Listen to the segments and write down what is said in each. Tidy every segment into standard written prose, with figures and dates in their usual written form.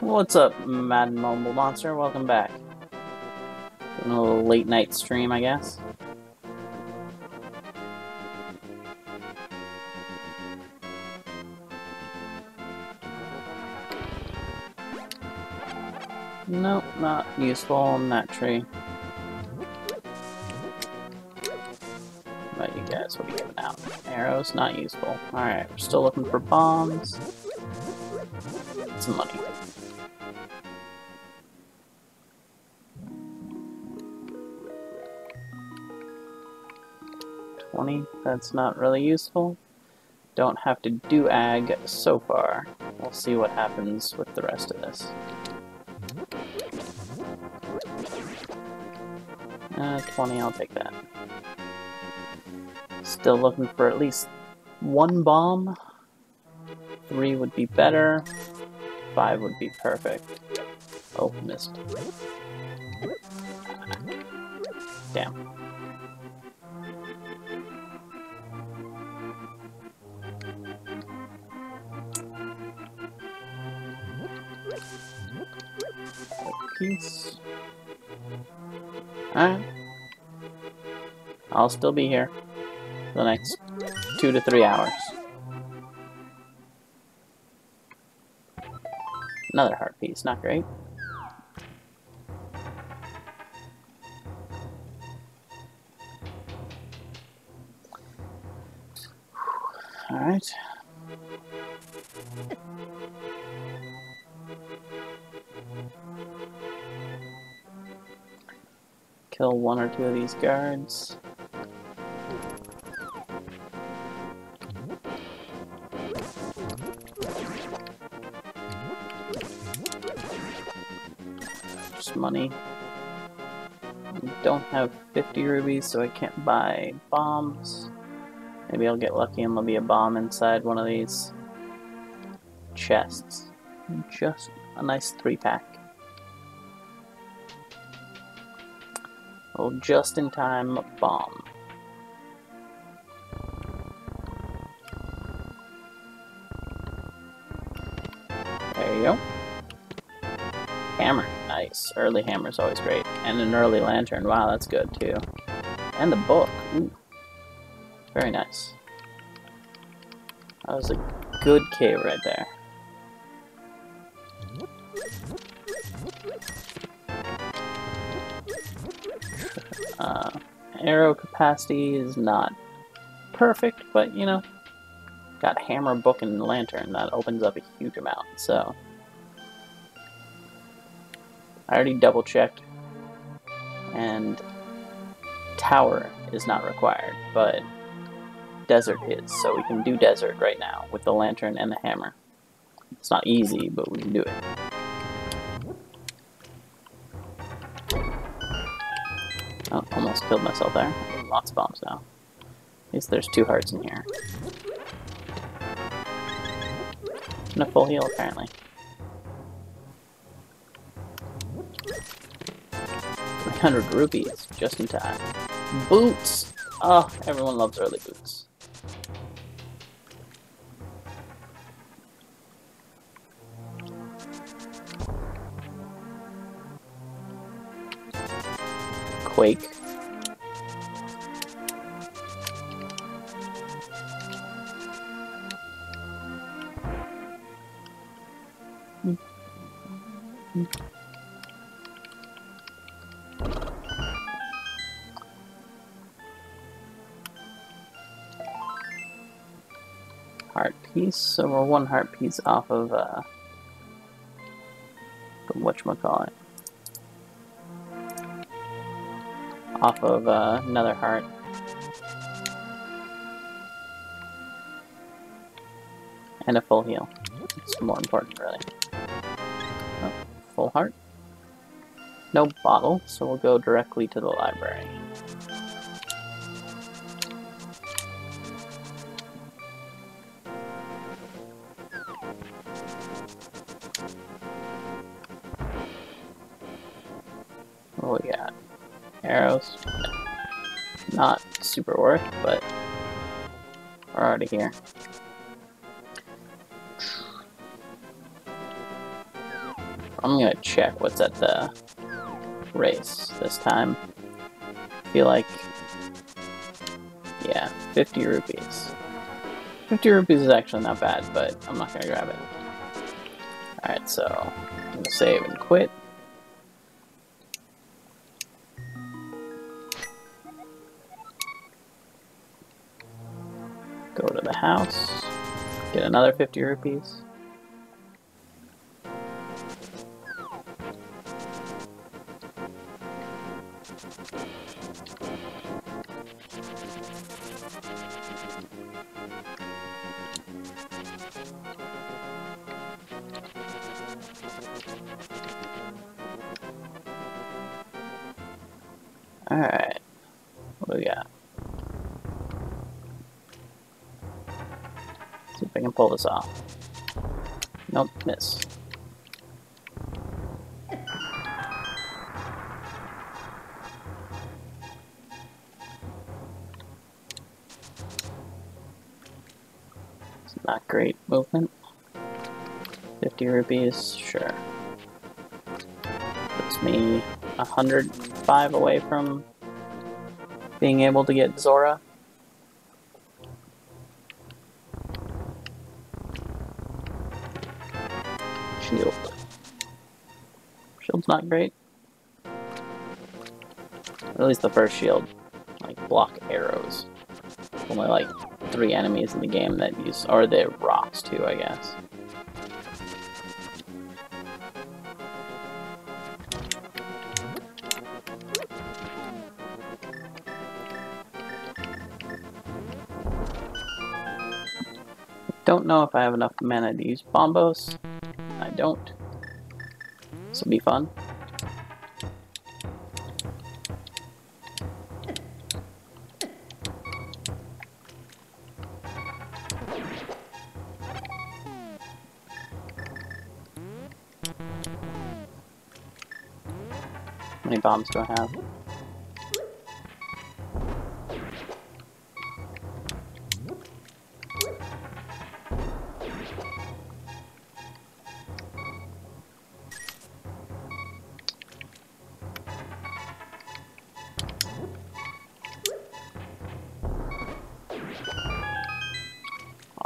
What's up, Mad Mumble Monster? Welcome back. A little late night stream, I guess. Nope, not useful in that tree. What about you guys? What are you giving out? Arrows, not useful. Alright, we're still looking for bombs. Some money. That's not really useful. Don't have to do ag so far. We'll see what happens with the rest of this. 20, I'll take that. Still looking for at least one bomb. 3 would be better. 5 would be perfect. Oh, missed. Damn. Piece. Alright. I'll still be here for the next 2 to 3 hours. Another heart piece, not great. Alright. Kill 1 or 2 of these guards. Just money. Don't have 50 rubies, so I can't buy bombs. Maybe I'll get lucky and there'll be a bomb inside one of these chests. Just a nice 3-pack. Oh, just-in-time bomb. There you go. Hammer. Nice. Early hammer's always great. And an early lantern. Wow, that's good, too. And the book. Ooh. Very nice. That was a good cave right there. Arrow capacity is not perfect, but you know, got hammer, book, and lantern. That opens up a huge amount, so. I already double checked, and tower is not required, but desert is, so we can do desert right now with the lantern and the hammer. It's not easy, but we can do it. Oh, almost killed myself there. Lots of bombs now. At least there's 2 hearts in here. And a full heal, apparently. 300 rupees, just in time. Boots! Oh, everyone loves early boots. Quake. Heart piece, so we're one heart piece off of whatchamacallit. Off of another heart. And a full heal. It's more important, really. Oh, full heart. No bottle, so we'll go directly to the library. What we got? Arrows. Not super worth, but we're already here. I'm gonna check what's at the race this time. I feel like, yeah, 50 rupees. 50 rupees is actually not bad, but I'm not gonna grab it. Alright, so I'm gonna save and quit. Go to the house, get another 50 rupees. Alright, what do we got? See if I can pull this off. Nope, miss. It's not great movement. 50 rupees, sure. Puts me 105 away from being able to get Zora. Shield. Shield's not great. Or at least the first shield. Like, block arrows. Only like 3 enemies in the game that use, or the rocks too, I guess. Don't know if I have enough mana to use bombos. I don't. This will be fun. How many bombs do I have?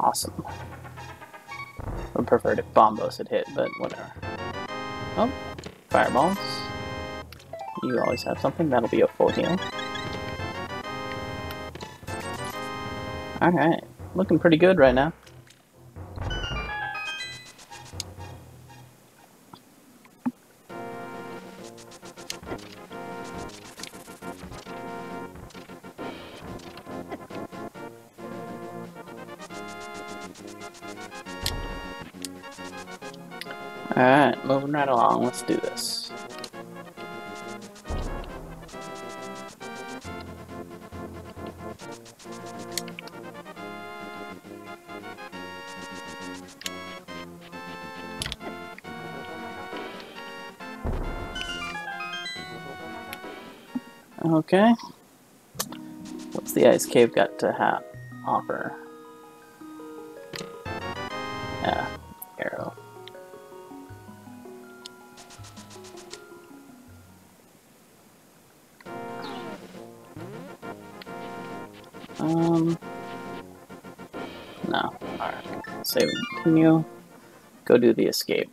Awesome. Would prefer if bombos had hit, but whatever. Oh, fireballs. You always have something. That'll be a full heal. Alright. Looking pretty good right now. Alright, moving right along. Let's do this. Okay. What's the ice cave got to offer? Yeah, arrow. No. Alright. Save and continue. Go do the escape.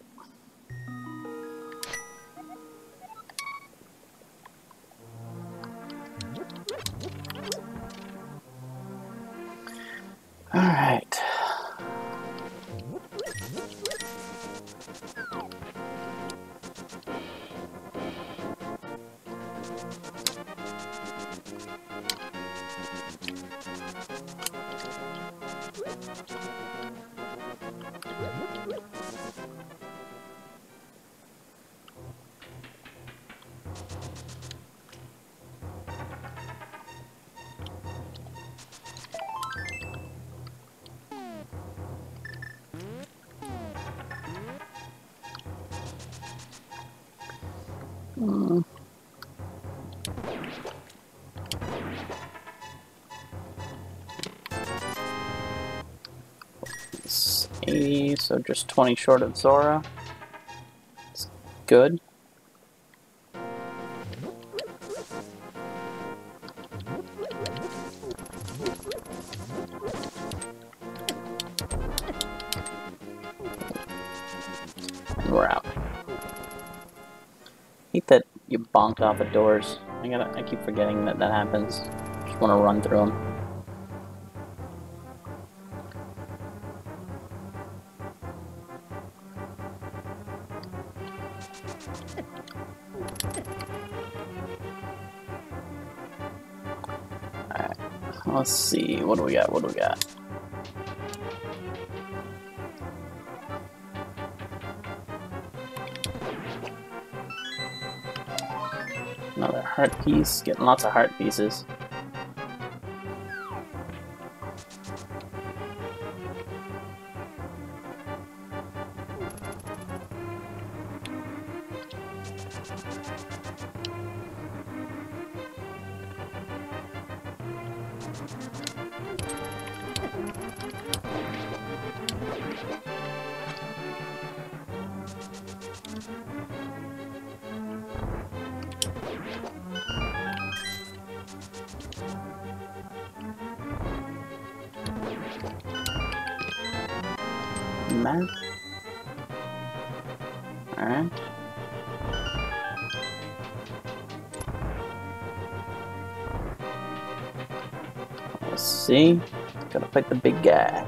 Alright. It's 80, so just 20 short of Zora. It's good. And we're out. Hate that you bonked off of doors. I keep forgetting that that happens. Just want to run through them. Alright, let's see. What do we got? What do we got? Another heart piece. Getting lots of heart pieces. Man. Alright. Let's see. Gotta fight the big guy.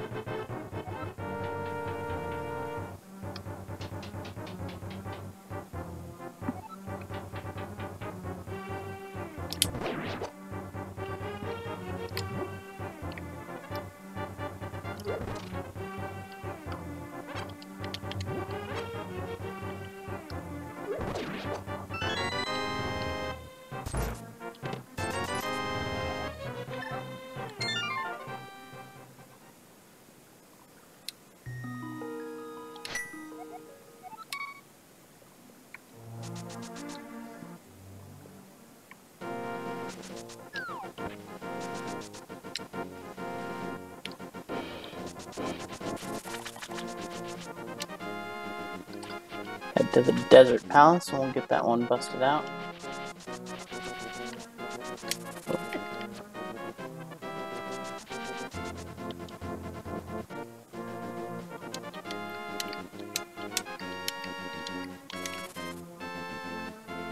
Head to the Desert Palace and we'll get that one busted out.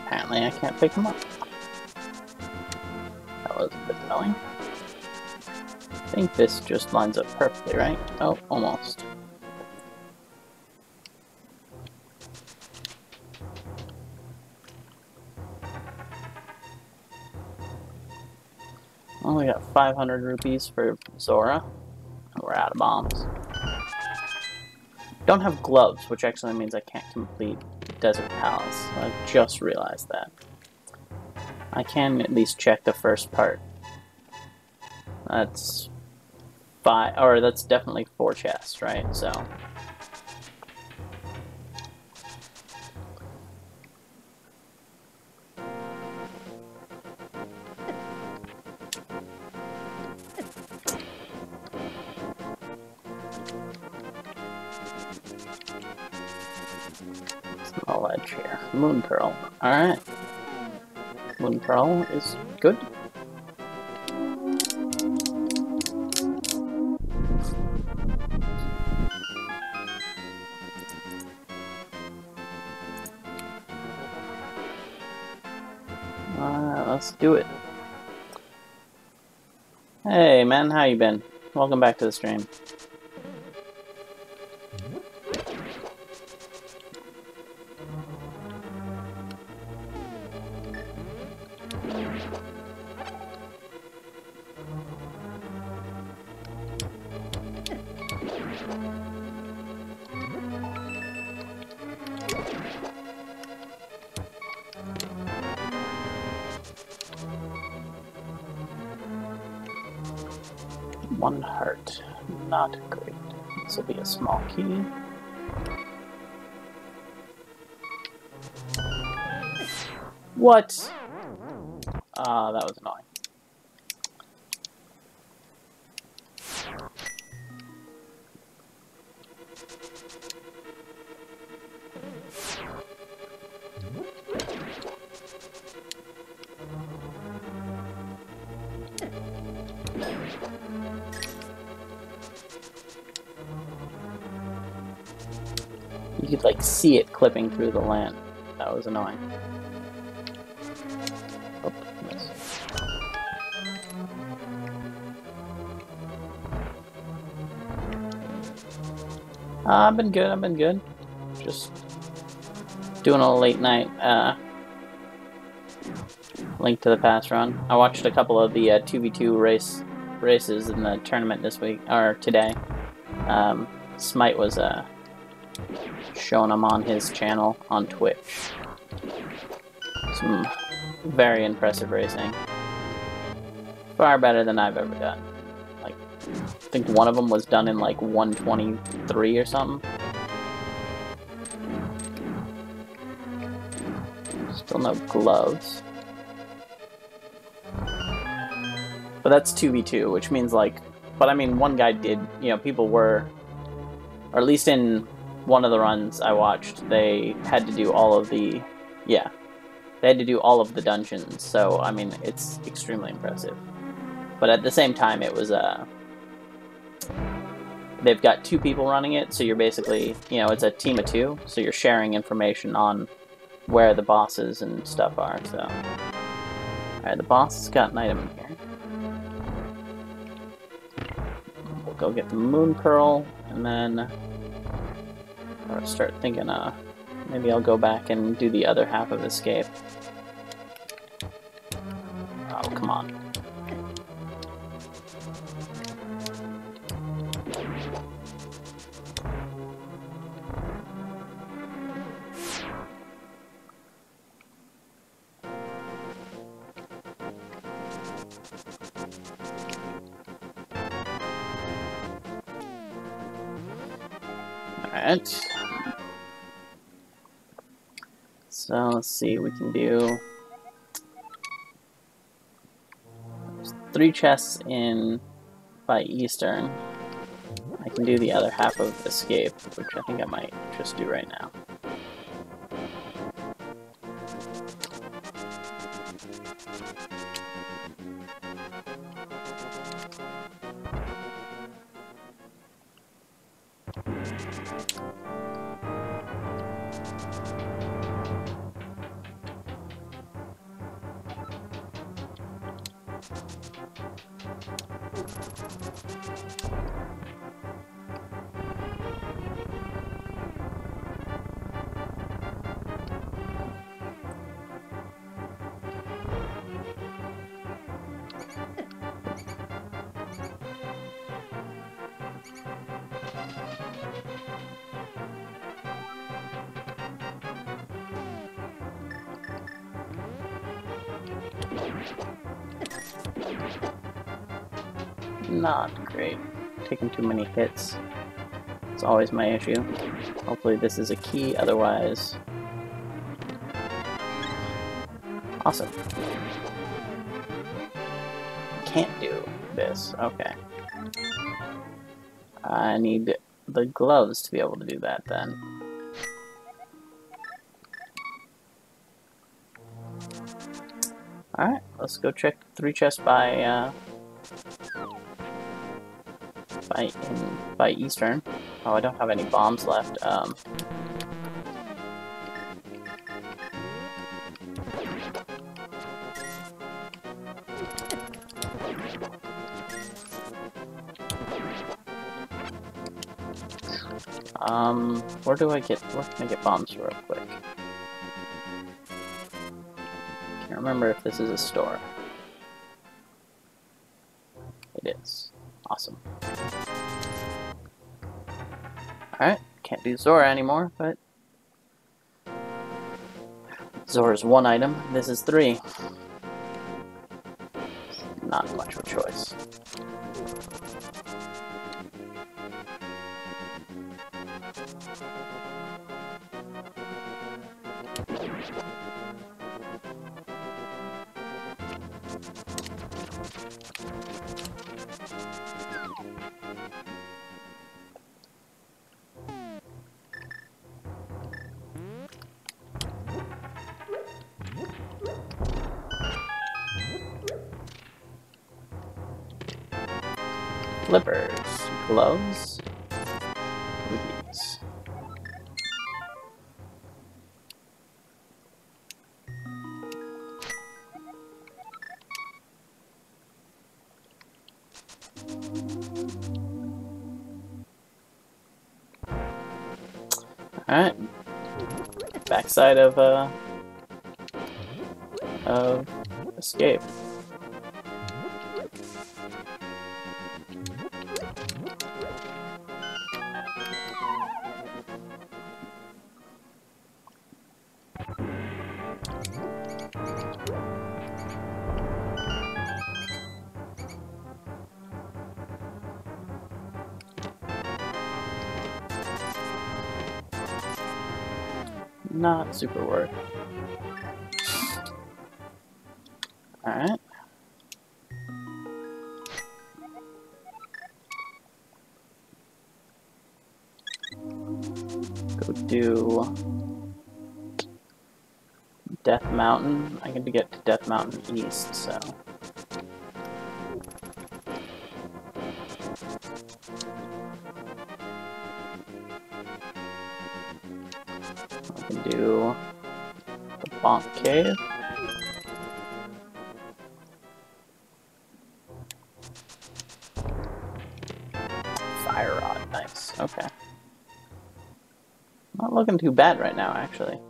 Apparently I can't pick them up. That was a bit annoying. I think this just lines up perfectly, right? Oh, almost. Well, we got 500 rupees for Zora. We're out of bombs. Don't have gloves, which actually means I can't complete Desert Palace. I just realized that. I can at least check the first part. That's 5, or that's definitely 4 chests, right? So. Small edge here. Moon Pearl. Alright. Moon Pearl is good. Let's do it. Hey man, how you been? Welcome back to the stream. One heart. Not great. This will be a small key. What? That was annoying. You could like see it clipping through the land. That was annoying. Oh, miss. I've been good, I've been good. Just doing a late night Link to the Past run. I watched a couple of the 2v2 races in the tournament this week, or today. Smite was showing them on his channel on Twitch. Some very impressive racing. Far better than I've ever done. Like, I think one of them was done in like 1:23 or something. Still no gloves. But that's 2v2, which means like, but I mean one guy did, you know, people were, or at least in one of the runs I watched, they had to do all of the, yeah, they had to do all of the dungeons, so, I mean, it's extremely impressive. But at the same time, it was, they've got two people running it, so you're basically, you know, it's a team of two, so you're sharing information on where the bosses and stuff are, so. Alright, the boss has got an item in here. We'll go get the Moon Pearl, and then or start thinking, maybe I'll go back and do the other half of Escape. Oh, come on. Alright. So let's see, we can do there's 3 chests in by Eastern. I can do the other half of Escape, which I think I might just do right now. Not great. Taking too many hits. It's always my issue. Hopefully this is a key, otherwise... Awesome. Can't do this. Okay. I need the gloves to be able to do that then. Alright, let's go check 3 chests by Eastern. Oh, I don't have any bombs left. Where can I get bombs real quick? Can't remember if this is a store. It is. Awesome. Alright, can't do Zora anymore, but Zora's 1 item, this is 3. Not much of a choice. Flippers, gloves, rubies. Alright. Backside of escape. Not super worth. Alright. Go do Death Mountain. I get to get to Death Mountain East, so. I can do the Bonk Cave. Fire Rod, nice. Okay. Not looking too bad right now, actually.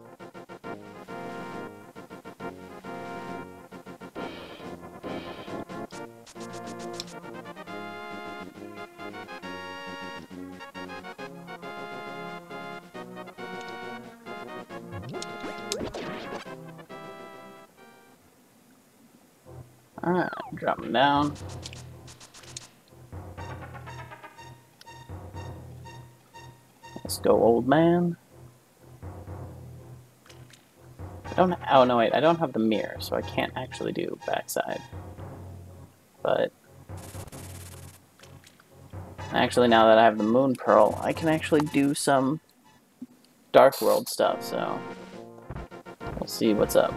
Alright, drop him down. Let's go, old man. Oh no, wait, I don't have the mirror, so I can't actually do backside. But actually, now that I have the moon pearl, I can actually do some Dark World stuff, so we'll see what's up.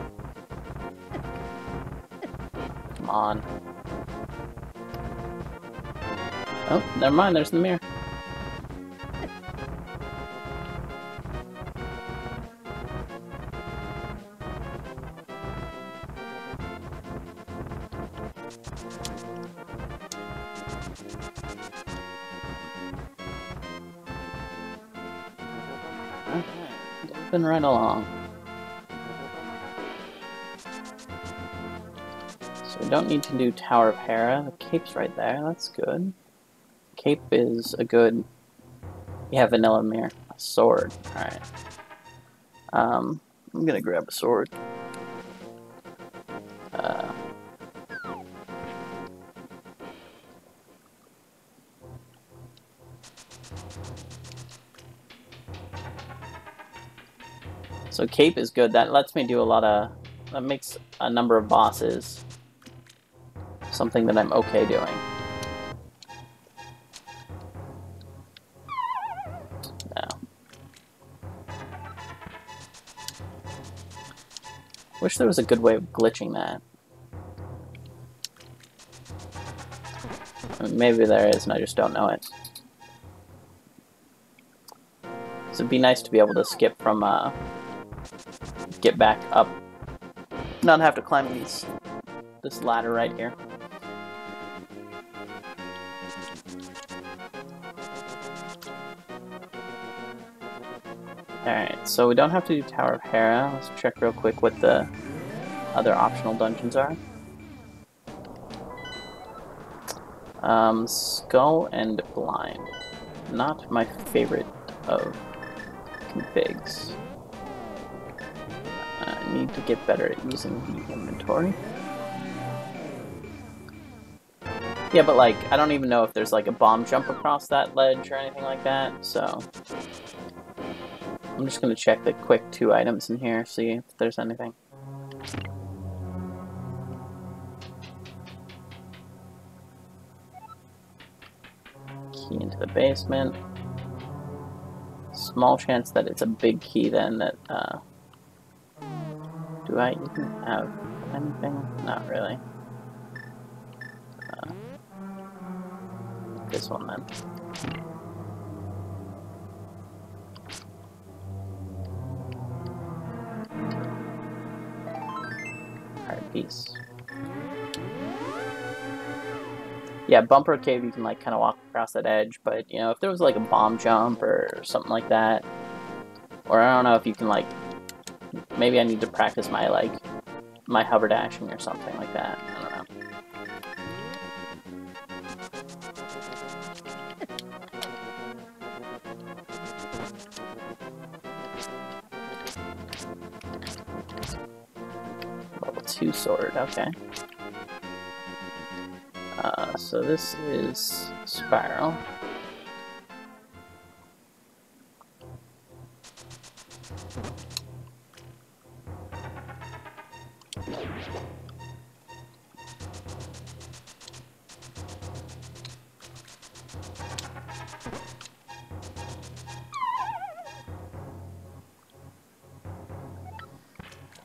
Come on. Oh, never mind, there's the mirror. Moving right along. So we don't need to do Tower of Hera. The cape's right there, that's good. Cape is a good... Yeah, vanilla mirror. A sword. Alright. I'm gonna grab a sword. So cape is good. That lets me do a lot of... That makes a number of bosses something that I'm okay doing. Wish there was a good way of glitching that. I mean, maybe there is, and I just don't know it. So it'd be nice to be able to skip from, get back up, not have to climb this ladder right here. Alright, so we don't have to do Tower of Hera. Let's check real quick what the other optional dungeons are. Skull and Blind. Not my favorite of configs. I need to get better at using the inventory. Yeah, but like, I don't even know if there's like a bomb jump across that ledge or anything like that, so I'm just gonna check the quick 2 items in here, see if there's anything. Key into the basement. Small chance that it's a big key then that, do I even have anything? Not really. This one then. Alright, peace. Yeah, Bumper Cave, you can like kind of walk across that edge, but you know, if there was like a bomb jump or something like that, or I don't know if you can like, maybe I need to practice my like, my hover dashing or something like that. I don't know. Level 2 sword, okay. So this is Spiral.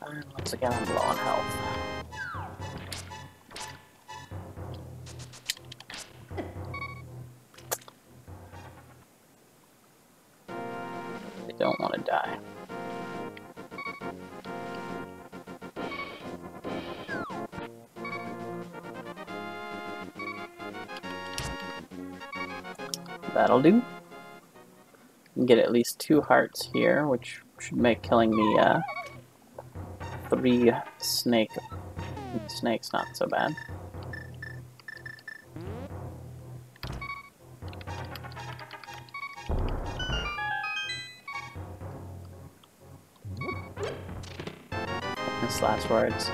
And once again, I'm low on health. Don't want to die. That'll do. Get at least 2 hearts here, which should make killing the 3 snakes not so bad. Last words.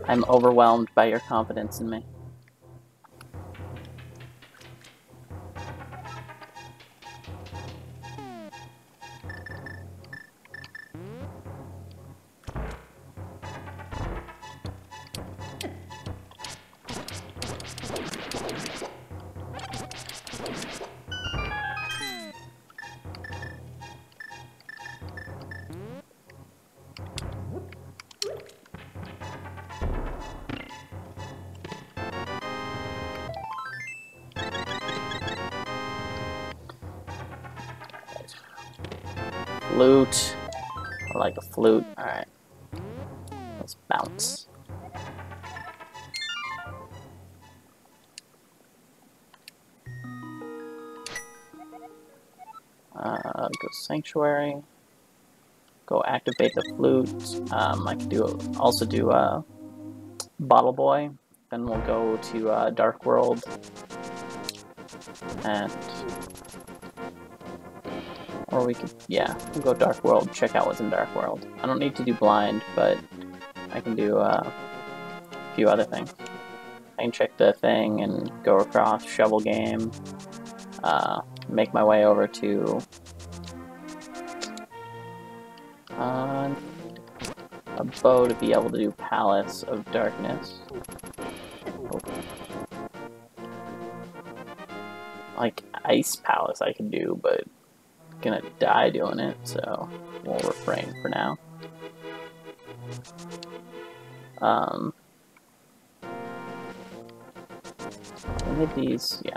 I'm overwhelmed by your confidence in me. Flute. I like a flute. Alright. Let's bounce. Go Sanctuary. Go activate the flute. I could also do Bottle Boy. Then we'll go to Dark World. And or we could, yeah, we'll go Dark World, check out what's in Dark World. I don't need to do Blind, but I can do a few other things. I can check the thing and go across Shovel Game, make my way over to a bow to be able to do Palace of Darkness. Oh. Like Ice Palace I can do, but gonna die doing it, so we'll refrain for now. hit these, yeah.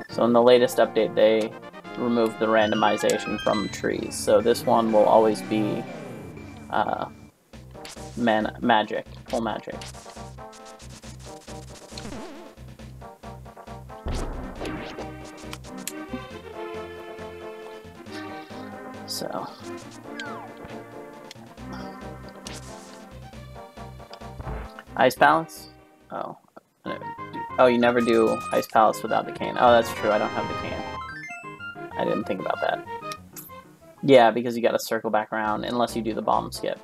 So in the latest update, they removed the randomization from trees. So this one will always be magic, full magic. So Ice Palace? Oh. Oh, you never do Ice Palace without the cane. Oh, that's true, I don't have the cane. I didn't think about that. Yeah, because you gotta circle back around, unless you do the bomb skip.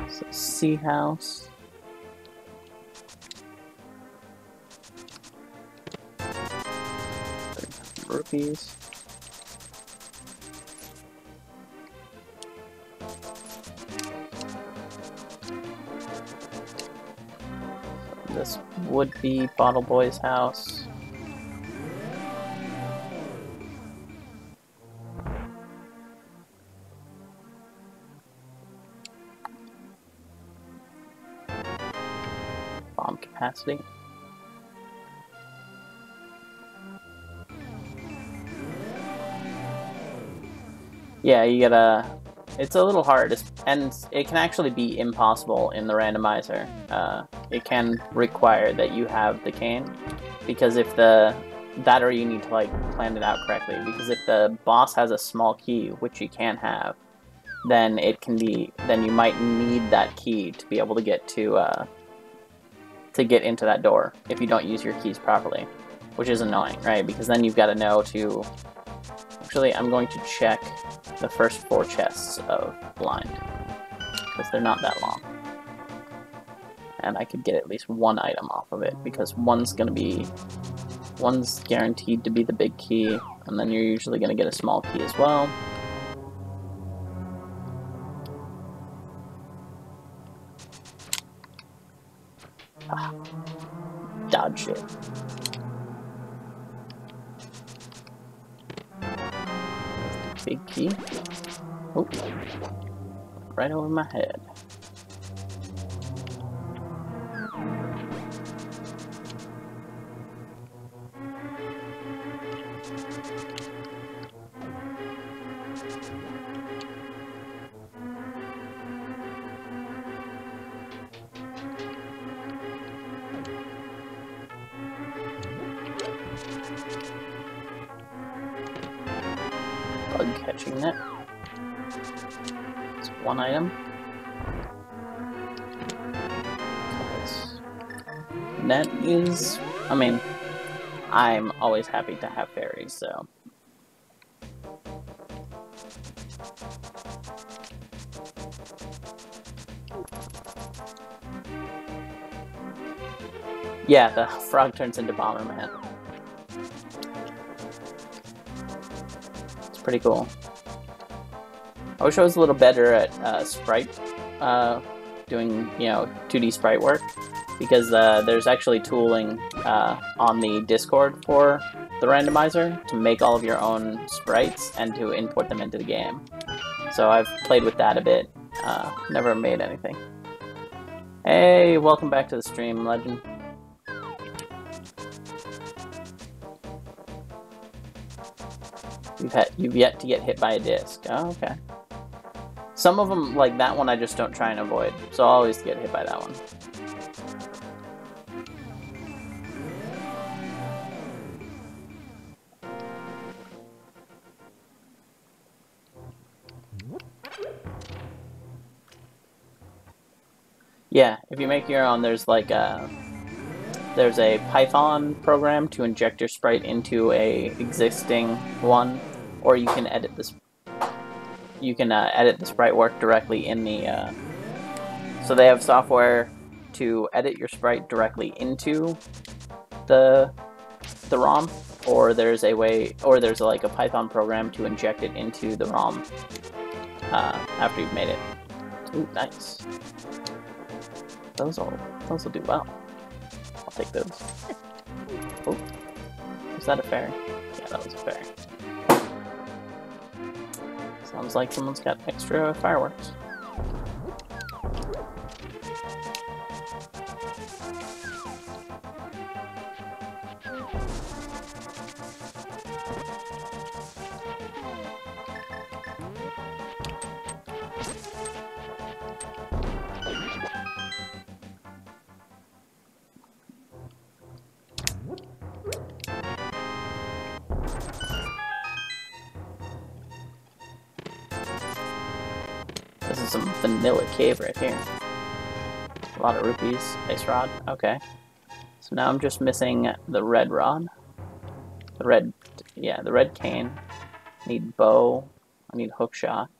So, Sea House. Rupees. This would be Bottle Boy's house. Bomb capacity. Yeah, you gotta... It's a little hard, and it can actually be impossible in the randomizer. It can require that you have the cane, because if that or you need to like plan it out correctly, because if the boss has a small key, which you can have, then you might need that key to be able to get to get into that door if you don't use your keys properly, which is annoying, right? Because then you've got to know to... Actually, I'm going to check the first 4 chests of blind, because they're not that long. And I could get at least 1 item off of it, because one's guaranteed to be the big key, and then you're usually going to get a small key as well. Ah, dodge it. Big key. Oh, right over my head. Bug catching net. It's 1 item. Net is... I mean, I'm always happy to have fairies, so... Yeah, the frog turns into Bomberman. It's pretty cool. I wish I was a little better at sprite, doing, 2D sprite work, because there's actually tooling on the Discord for the randomizer to make all of your own sprites and to import them into the game. So I've played with that a bit, never made anything. Hey, welcome back to the stream, Legend. You've yet to get hit by a disc. Oh, okay. Some of them, like that one, I just don't try and avoid, so I'll always get hit by that one. Yeah, if you make your own, there's like there's a Python program to inject your sprite into a existing one, or you can edit this. You can edit the sprite work directly in the. So they have software to edit your sprite directly into the ROM, or there's a way, or there's like a Python program to inject it into the ROM after you've made it. Ooh, nice. Those will do well. I'll take those. Oh, was that a fairy? Yeah, that was a fairy. So Sounds like someone's got extra fireworks. This is some vanilla cave right here. A lot of rupees. Ice rod. Okay. So now I'm just missing the red rod. The red cane. Need bow. I need hook shot.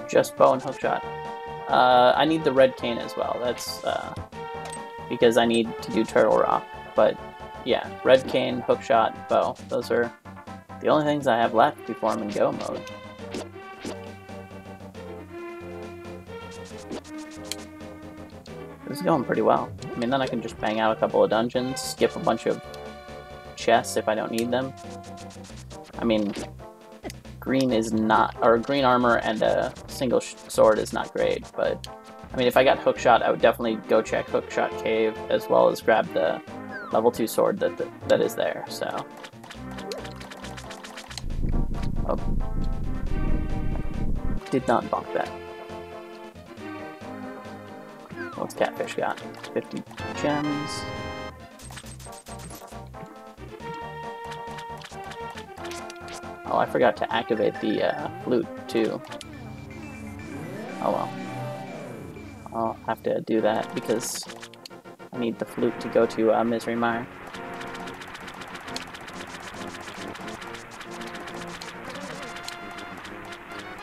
Just bow and hookshot. I need the red cane as well. That's because I need to do Turtle Rock. But yeah, red cane, hookshot, bow. Those are the only things I have left before I'm in go mode. This is going pretty well. I mean, then I can just bang out a couple of dungeons, skip a bunch of chests if I don't need them. I mean, green is not, or green armor and a single sword is not great, but I mean, if I got hookshot, I would definitely go check hookshot cave as well as grab the level 2 sword that is there. So, oh, did not bonk that. What's Catfish got? 50 gems. Oh, I forgot to activate the flute too. Oh well. I'll have to do that because I need the flute to go to Misery Mire.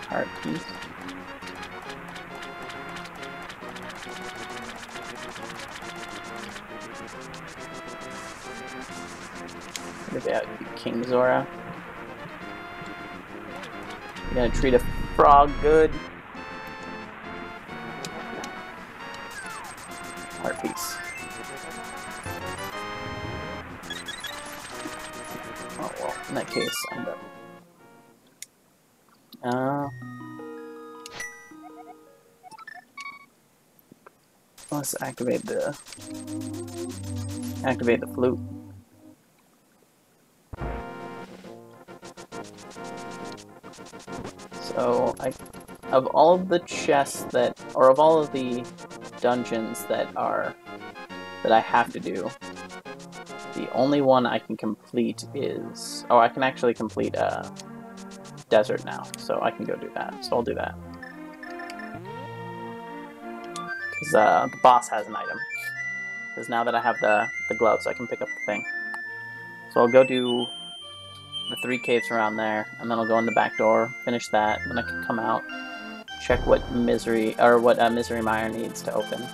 Heart piece. Maybe that would be King Zora. You gotta treat a frog good. Heart piece. Oh well, in that case, I'm done. Let's activate the flute. So of all of the chests or of all of the dungeons that I have to do, the only one I can complete is, I can actually complete desert now, so I can go do that. So I'll do that. Because the boss has an item. Because now that I have the gloves, I can pick up the thing. So I'll go do the 3 caves around there, and then I'll go in the back door, finish that, then I can come out, check what Misery Mire needs to open.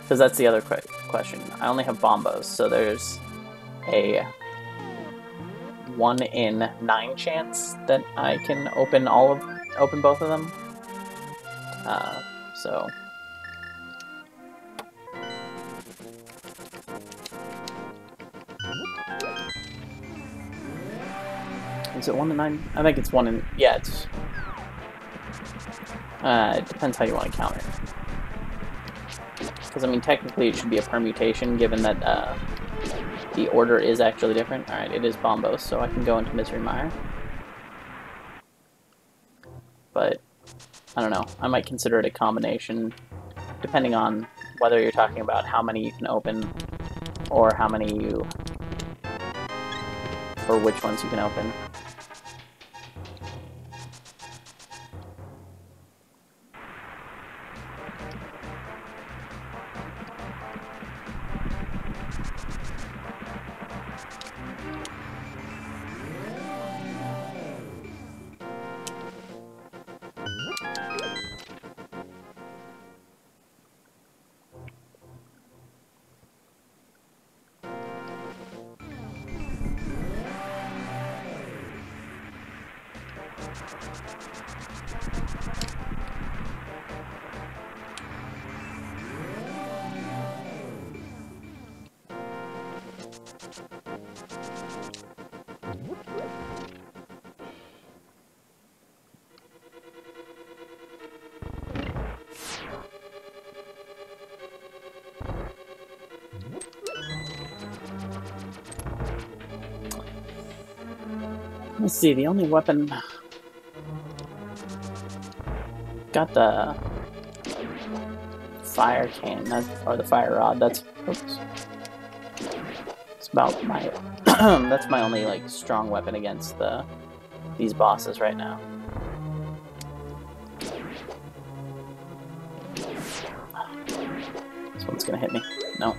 Because that's the other question. I only have bombos, so there's a 1 in 9 chance that I can open both of them. So is it 1 in 9? I think it's 1 in, yeah, it's it depends how you want to count it. Because I mean, technically it should be a permutation, given that the order is actually different. Alright, it is bombos, so I can go into Misery Mire. But I don't know, I might consider it a combination, depending on whether you're talking about how many you can open, or how many or which ones you can open. Let's see, the only weapon... Got the fire cane, or the fire rod, that's... Oops. It's about my... that's my only, like, strong weapon against these bosses right now. This one's gonna hit me. No.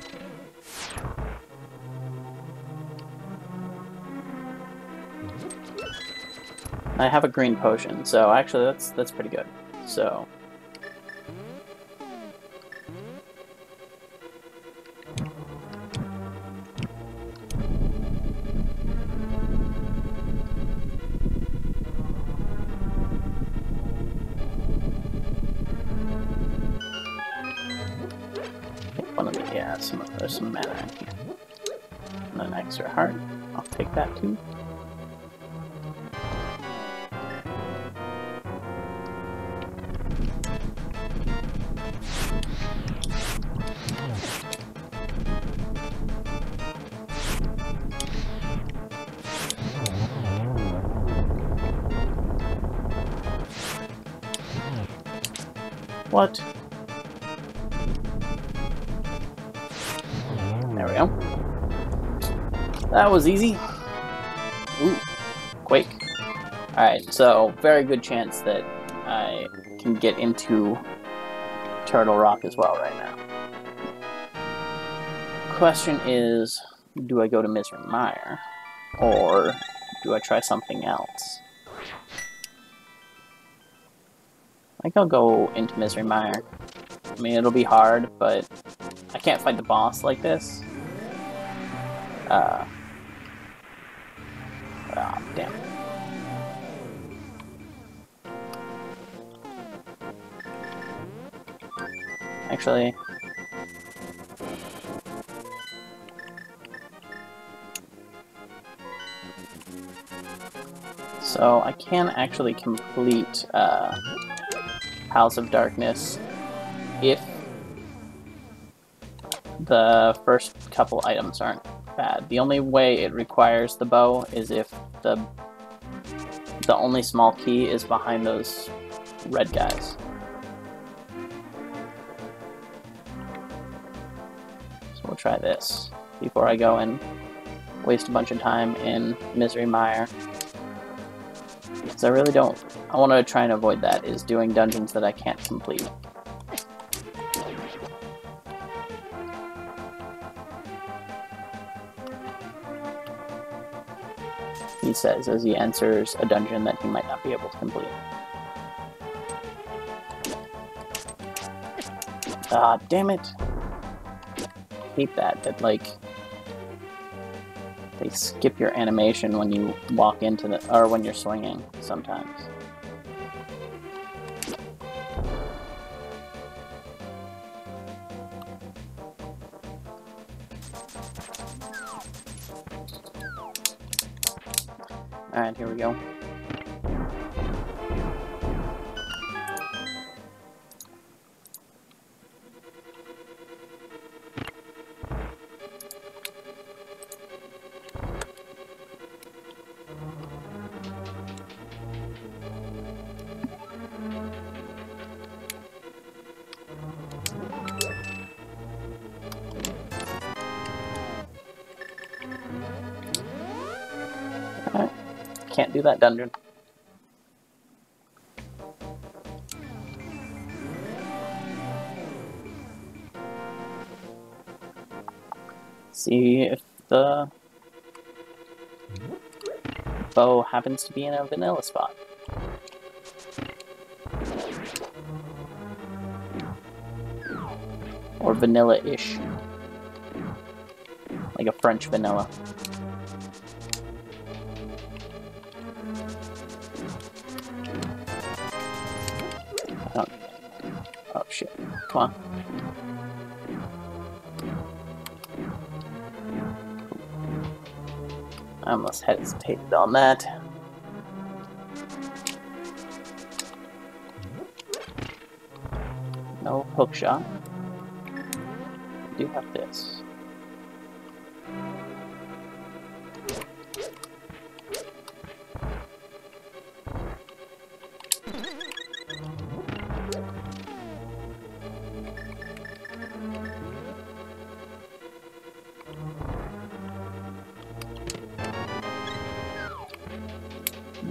I have a green potion, so actually that's pretty good. So one of the there's some mana in here. And an extra heart. I'll take that too. What? There we go. That was easy. Ooh, Quake. Alright, so very good chance that I can get into Turtle Rock as well right now. Question is, do I go to Misery Mire, or do I try something else? I think I'll go into Misery Mire. I mean, it'll be hard, but I can't fight the boss like this. Ah, damn. Actually... So, I can actually complete, House of Darkness if the first couple items aren't bad. The only way it requires the bow is if the only small key is behind those red guys. So we'll try this before I go and waste a bunch of time in Misery Mire. Because I really don't... I want to try and avoid that, is doing dungeons that I can't complete. He says as he enters a dungeon that he might not be able to complete. Ah, damn it! I hate that, like... They skip your animation when you walk into the... or when you're swinging, sometimes. Alright, here we go. Alright. Can't do that dungeon. See if the bow happens to be in a vanilla spot. Or vanilla-ish. Like a French vanilla. Come on. I almost hesitated on that. No hook shot. I do have this.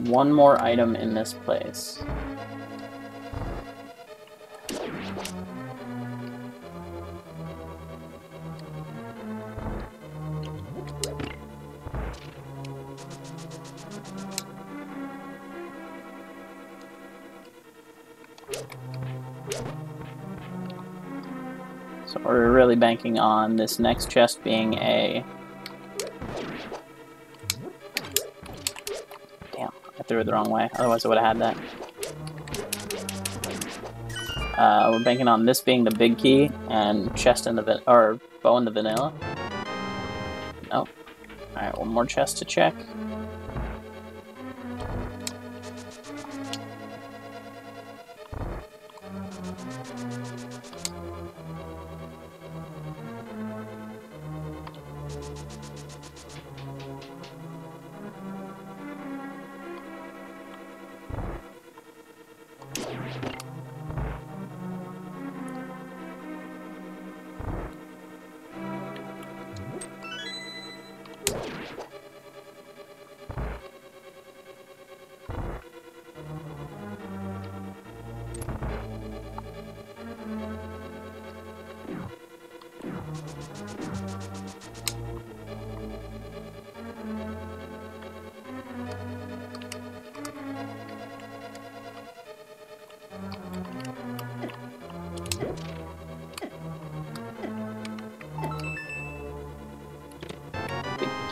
One more item in this place. So we're really banking on this next chest being a... Damn, I threw it the wrong way, otherwise I would have had that. We're banking on this being the big key and chest in the or bow in the vanilla. Nope. Alright, one more chest to check.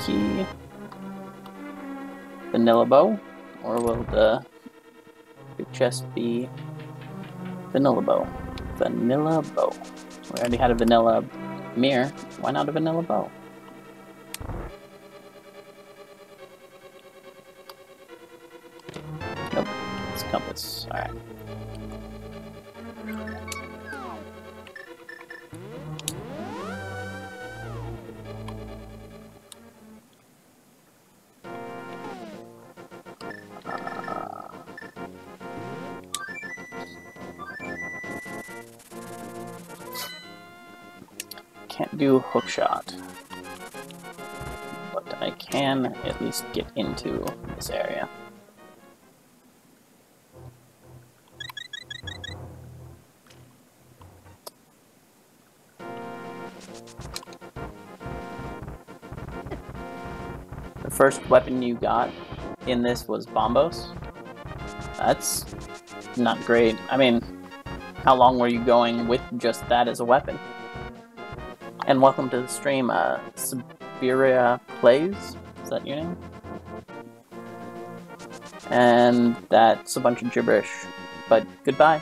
Key. Vanilla bow? Or will the big chest be vanilla bow? Vanilla bow. We already had a vanilla mirror. Why not a vanilla bow? Nope. It's compass. Alright. Can't do hook shot, but I can at least get into this area. The first weapon you got in this was bombos. That's not great. I mean, how long were you going with just that as a weapon? And welcome to the stream, Siberia Plays, is that your name? And that's a bunch of gibberish, but goodbye.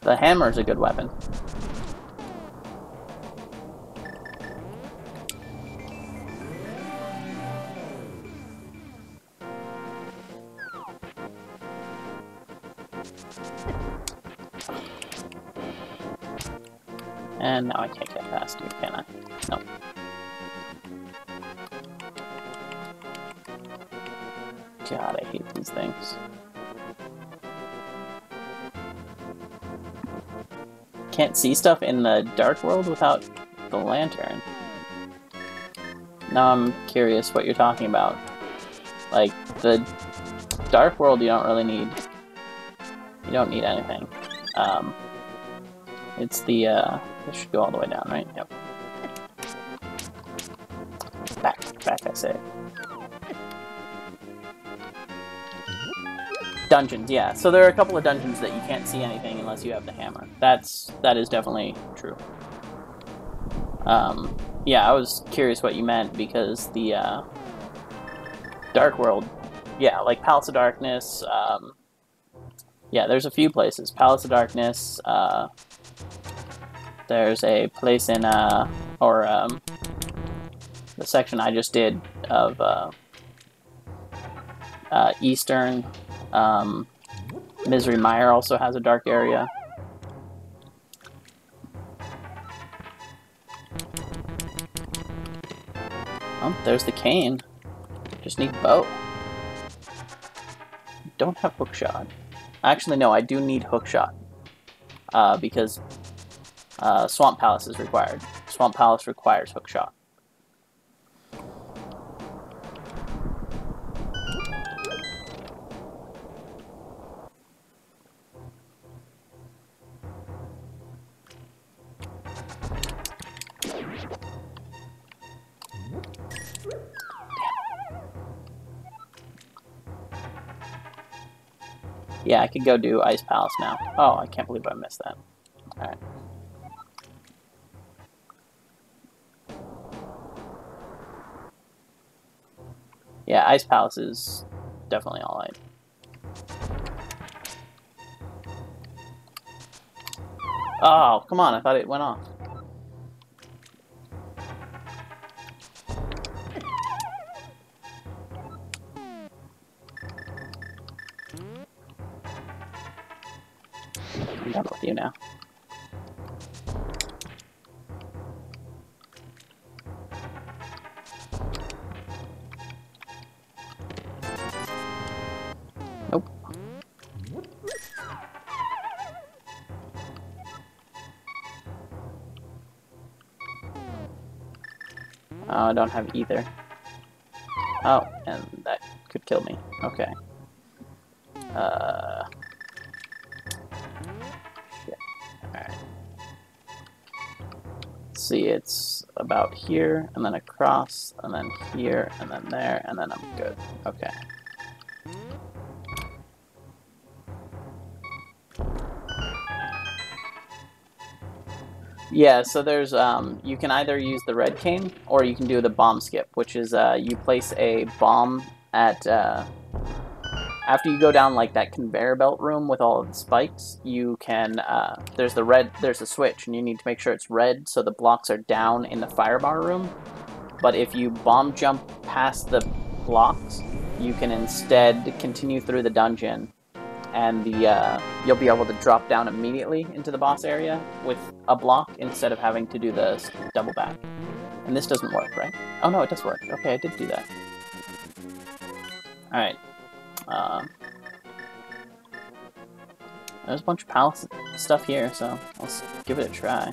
The hammer's a good weapon. And now I can't get past you, can I? No. God, I hate these things. Can't see stuff in the dark world without the lantern. Now I'm curious what you're talking about. Like, the dark world you don't really need... You don't need anything. It's the, it should go all the way down, right? Yep. Back, I say. Dungeons, yeah. So there are a couple of dungeons that you can't see anything unless you have the hammer. That is definitely true. Yeah, I was curious what you meant because the, dark world, yeah, like Palace of Darkness. Yeah, there's a few places. Palace of Darkness. There's a place in the section I just did of Eastern. Misery Mire also has a dark area. Oh, there's the cane. Just need bow. Don't have hookshot. Actually, no, I do need hookshot. Because Swamp Palace is required. Swamp Palace requires hookshot. Yeah, I could go do Ice Palace now. Oh, I can't believe I missed that. Alright. Yeah, Ice Palace is definitely alright. Oh, come on, I thought it went off. I'm done with you now. Nope. Oh, I don't have either. Oh, and that could kill me. Okay. Shit. Alright. See, it's about here, and then across, and then here, and then there, and then I'm good. Okay. Yeah, so there's, you can either use the red cane, or you can do the bomb skip, which is, you place a bomb at, after you go down, like, that conveyor belt room with all of the spikes, you can, there's a switch, and you need to make sure it's red, so the blocks are down in the firebar room. But if you bomb jump past the blocks, you can instead continue through the dungeon, and you'll be able to drop down immediately into the boss area with a block instead of having to do the double back. And this doesn't work, right? Oh no, it does work. Okay, I did do that. Alright. There's a bunch of palace stuff here, so let's give it a try.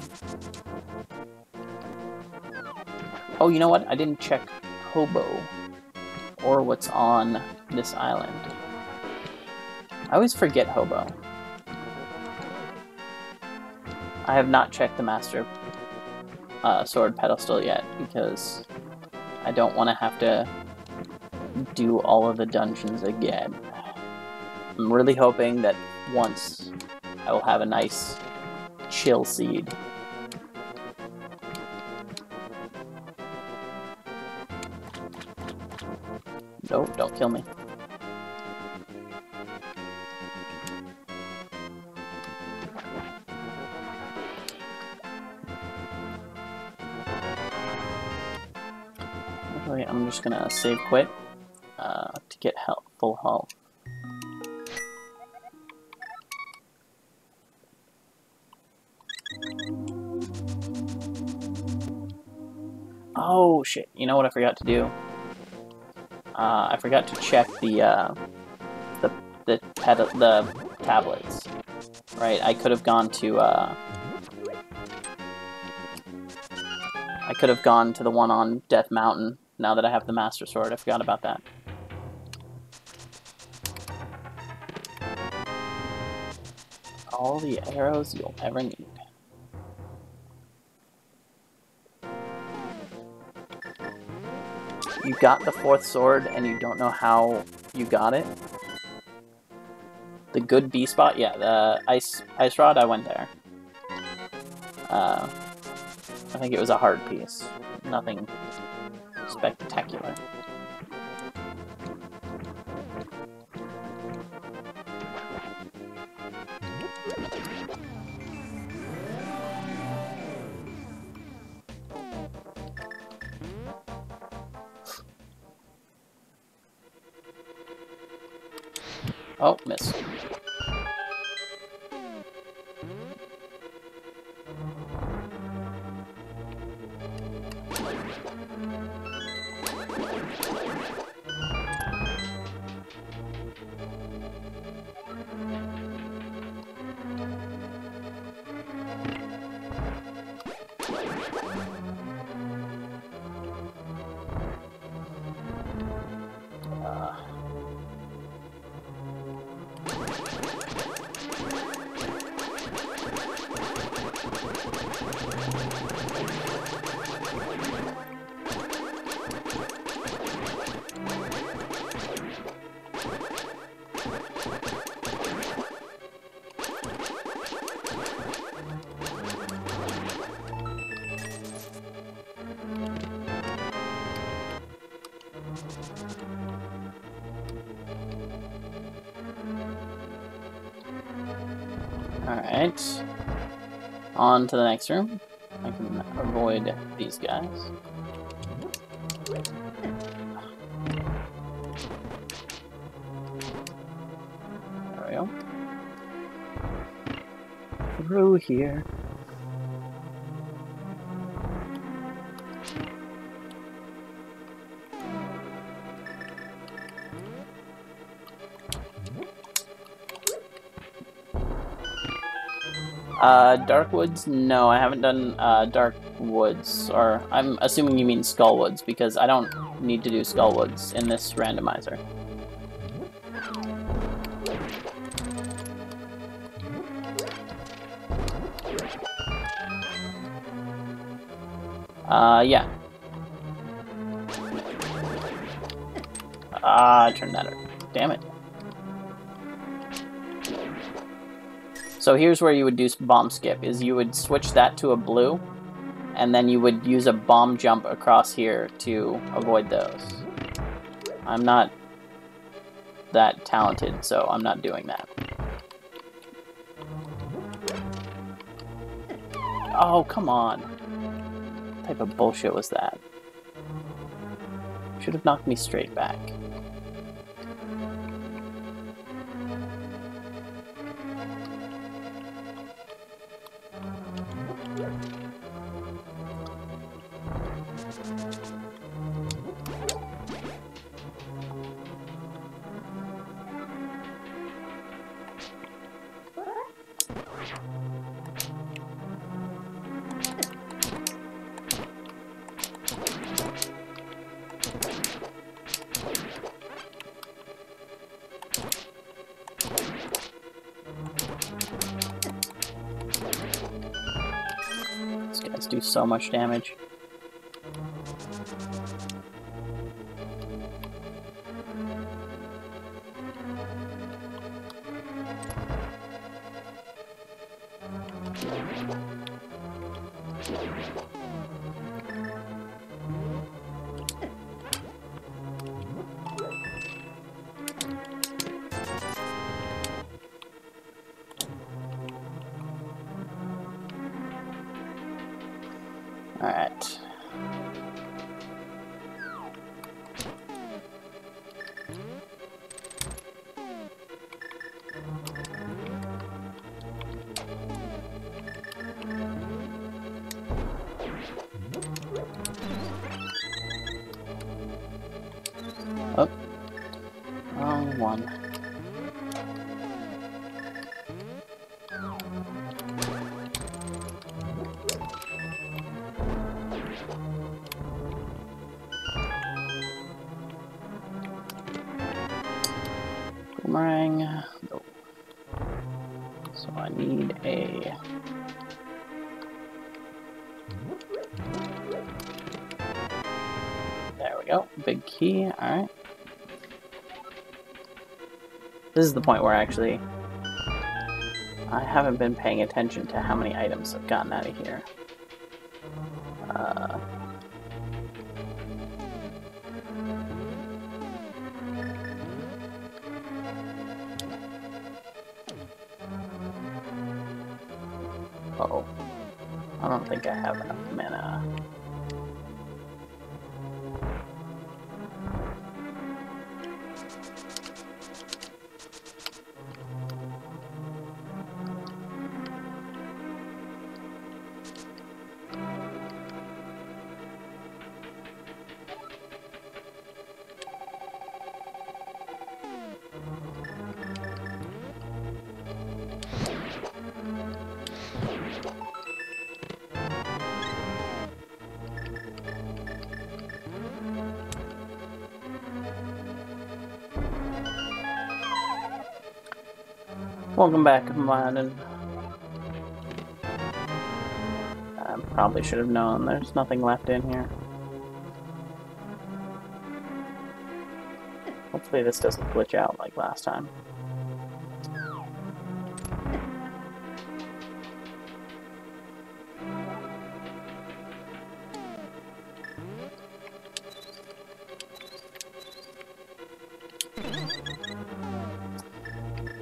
Oh, you know what? I didn't check Hobo, or what's on this island. I always forget Hobo. I have not checked the Master Sword pedestal yet, because I don't want to have to do all of the dungeons again. I'm really hoping that once I will have a nice chill seed. No, don't kill me. Okay, I'm just gonna save quit to get full health. Oh shit! You know what I forgot to do? I forgot to check the tablets. Right, I could have gone to the one on Death Mountain. Now that I have the Master Sword, I forgot about that. All the arrows you'll ever need. You got the 4th sword and you don't know how you got it? The good B spot? Yeah, the ice rod, I went there. I think it was a hard piece. Nothing spectacular. Oh, miss. Alright. On to the next room. I can avoid these guys. There we go. Through here. Dark Woods? No, I haven't done Dark Woods, or I'm assuming you mean Skull Woods, because I don't need to do Skull Woods in this randomizer. Yeah. I turned that around. Damn it. So here's where you would do bomb skip, is you would switch that to a blue, and then you would use a bomb jump across here to avoid those. I'm not that talented, so I'm not doing that. Oh, come on. What type of bullshit was that? Should have knocked me straight back. Do so much damage. All right. Oh, wrong one. Boomerang. No. So I need a... There we go. Big key. Alright. This is the point where actually I haven't been paying attention to how many items I've gotten out of here. Uh-oh. I don't think I have enough mana. Welcome back, Madden. I probably should have known there's nothing left in here. Hopefully this doesn't glitch out like last time.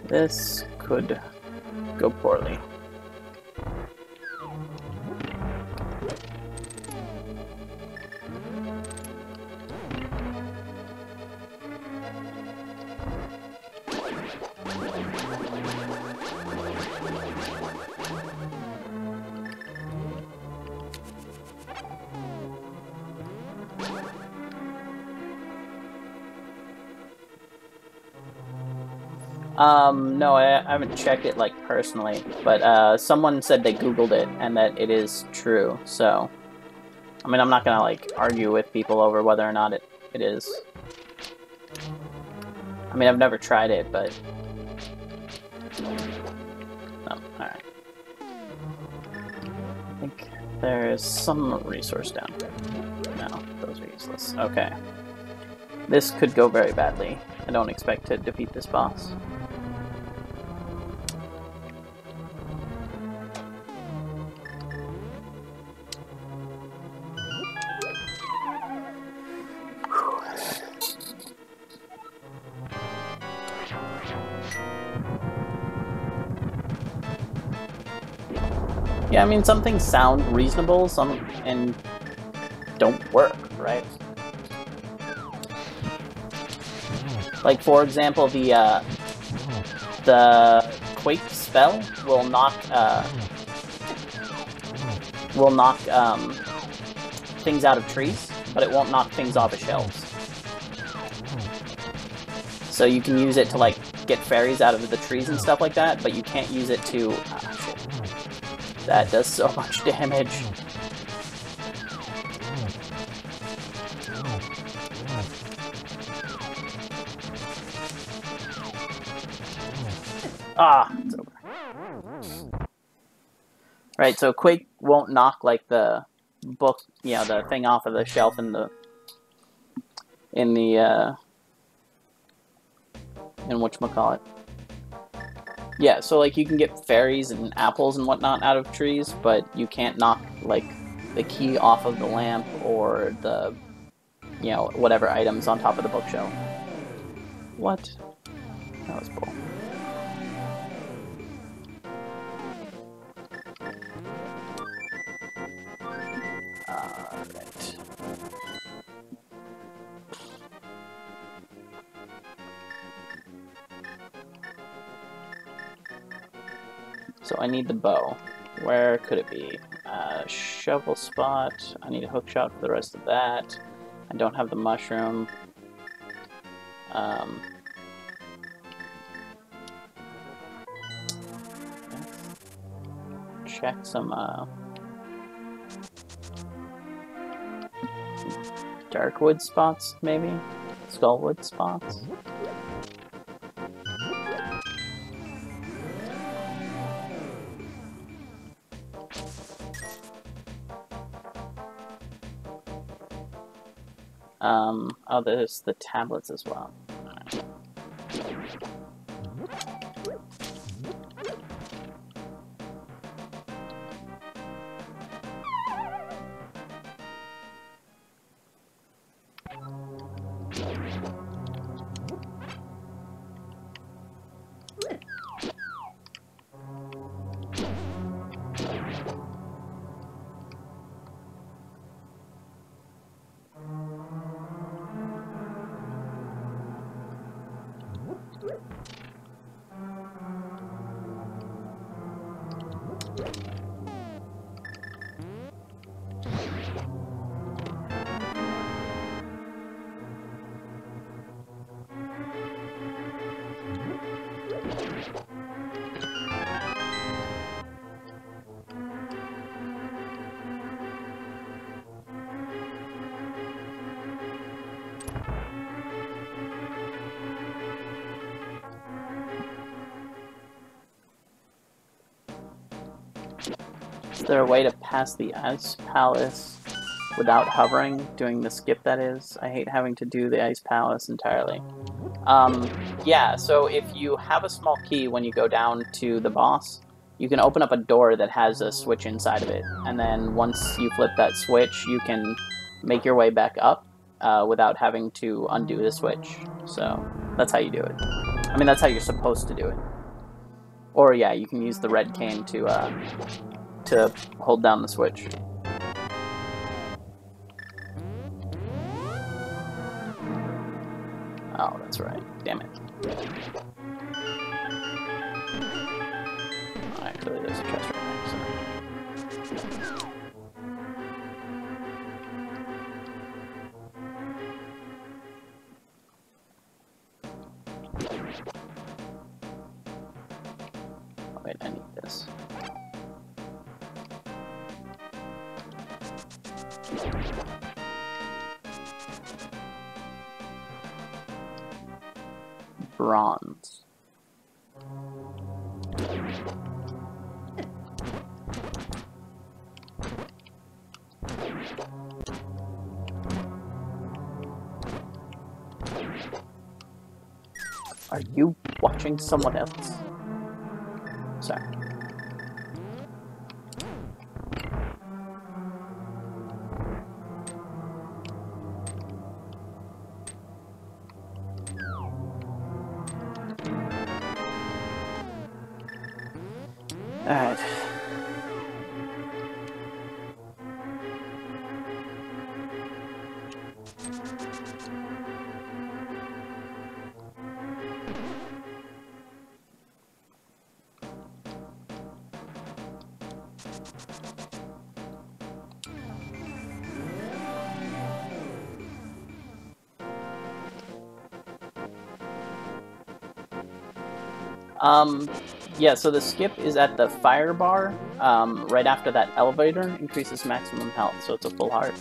This could go poorly. No, I haven't checked it, like, personally, but, someone said they Googled it, and that it is true, so... I mean, I'm not gonna, like, argue with people over whether or not it is. I mean, I've never tried it, but... Oh, alright. I think there's some resource down here. No, those are useless. Okay. This could go very badly. I don't expect to defeat this boss. Yeah, I mean, some things sound reasonable, and don't work, right? Like, for example, the Quake spell will knock things out of trees, but it won't knock things off of shelves. So you can use it to, like, get fairies out of the trees and stuff like that, but you can't use it to... shit. That does so much damage. Ah, it's over. Right, so Quake won't knock, like, the book, you know, the thing off of the shelf in whatchamacallit. Yeah, so, like, you can get fairies and apples and whatnot out of trees, but you can't knock, like, the key off of the lamp or the, you know, whatever items on top of the bookshelf. What? That was bull. Right. So I need the bow. Where could it be? Shovel spot. I need a hook shot for the rest of that. I don't have the mushroom. Check some darkwood spots, maybe? Skullwood spots? Oh, there's the tablets as well. Alright. Is there a way to pass the Ice Palace without hovering, doing the skip that is? I hate having to do the Ice Palace entirely. Yeah, so if you have a small key when you go down to the boss, you can open up a door that has a switch inside of it, and then once you flip that switch, you can make your way back up without having to undo the switch. So that's how you do it. I mean, that's how you're supposed to do it. Or yeah, you can use the red cane to hold down the switch. Oh, that's right. Damn it. Oh, actually, there's a chest right there, so. Oh, wait, I need this. Bronze. Are you watching someone else? Sorry. Alright. Yeah, so the skip is at the fire bar, right after that elevator, increases maximum health, so it's a full heart.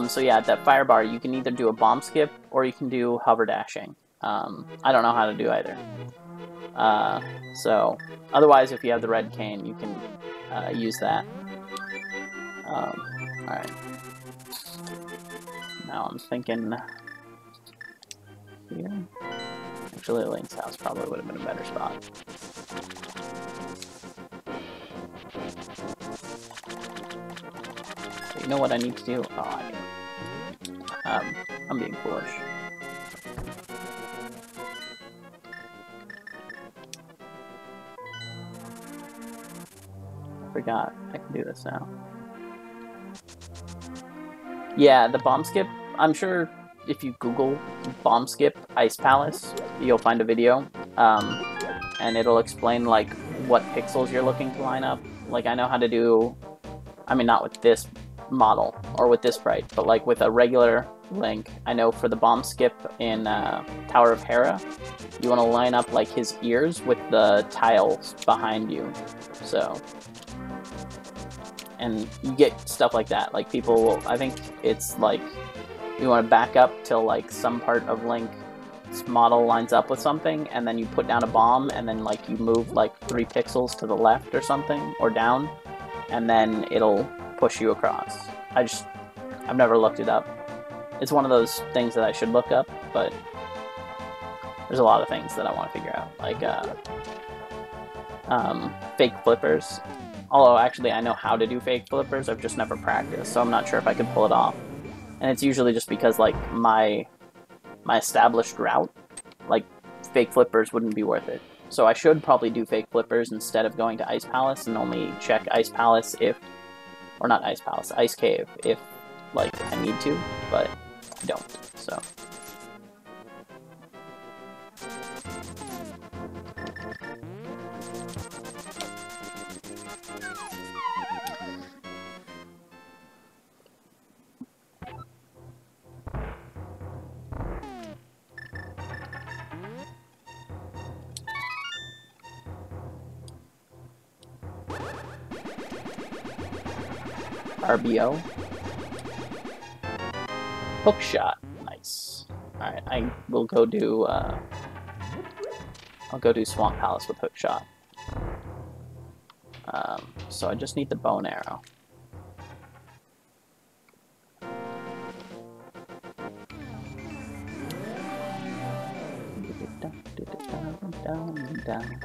So yeah, at that fire bar, you can either do a bomb skip, or you can do hover dashing. I don't know how to do either. So, otherwise, if you have the red cane, you can use that. Alright. Now I'm thinking here. Actually, Link's house probably would have been a better spot. So you know what I need to do? Oh, I do. I'm being foolish. I forgot. I can do this now. Yeah, the bomb skip, I'm sure if you Google bomb skip Ice Palace, you'll find a video, and it'll explain, like, what pixels you're looking to line up. Like, I know how to do, I mean, not with this model, or with this sprite, but, like, with a regular Link, I know for the bomb skip in Tower of Hera, you want to line up, like, his ears with the tiles behind you, so. And you get stuff like that, like, people will, I think it's, like, you want to back up till, like, some part of Link's model lines up with something, and then you put down a bomb, and then, like, you move, like, 3 pixels to the left or something, or down, and then it'll push you across. I've never looked it up. It's one of those things that I should look up, but there's a lot of things that I want to figure out, like, fake flippers. Although, actually, I know how to do fake flippers, I've just never practiced, so I'm not sure if I could pull it off. And it's usually just because, like, my established route, like, fake flippers wouldn't be worth it. So I should probably do fake flippers instead of going to Ice Palace and only check Ice Palace if, or not Ice Palace, Ice Cave if, like, I need to, but I don't, so. RBO. Hook shot. Nice. Alright, I will go do, I'll go do Swamp Palace with hook shot. So I just need the bow and arrow. Down.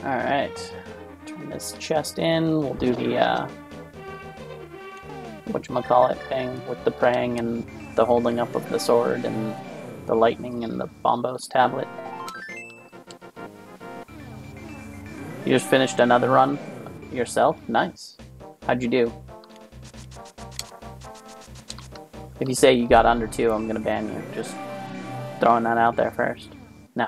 Alright, turn this chest in, we'll do the, whatchamacallit thing with the praying and the holding up of the sword and the lightning and the bombos tablet. You just finished another run yourself? Nice. How'd you do? If you say you got under 2, I'm gonna ban you. Just throwing that out there first. No.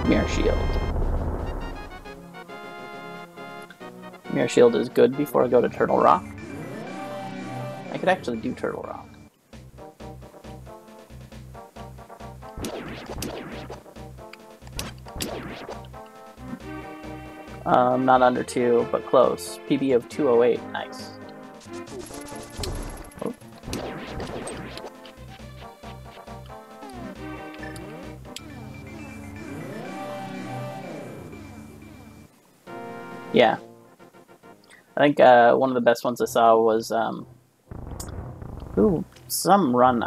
Mirror Shield. Mirror Shield is good before I go to Turtle Rock. I could actually do Turtle Rock. Not under 2, but close. PB of 208, nice. Oh. Yeah. I think one of the best ones I saw was, some run,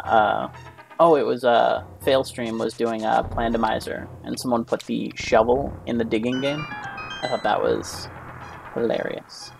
oh, it was, Failstream was doing a Randomizer, and someone put the shovel in the digging game. I thought that was hilarious.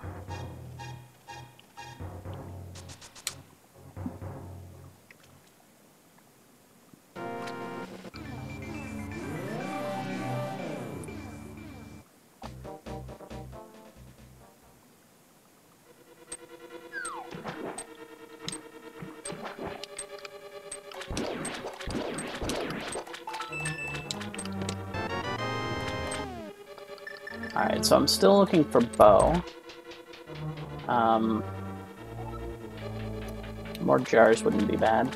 Alright, so I'm still looking for bow. More jars wouldn't be bad.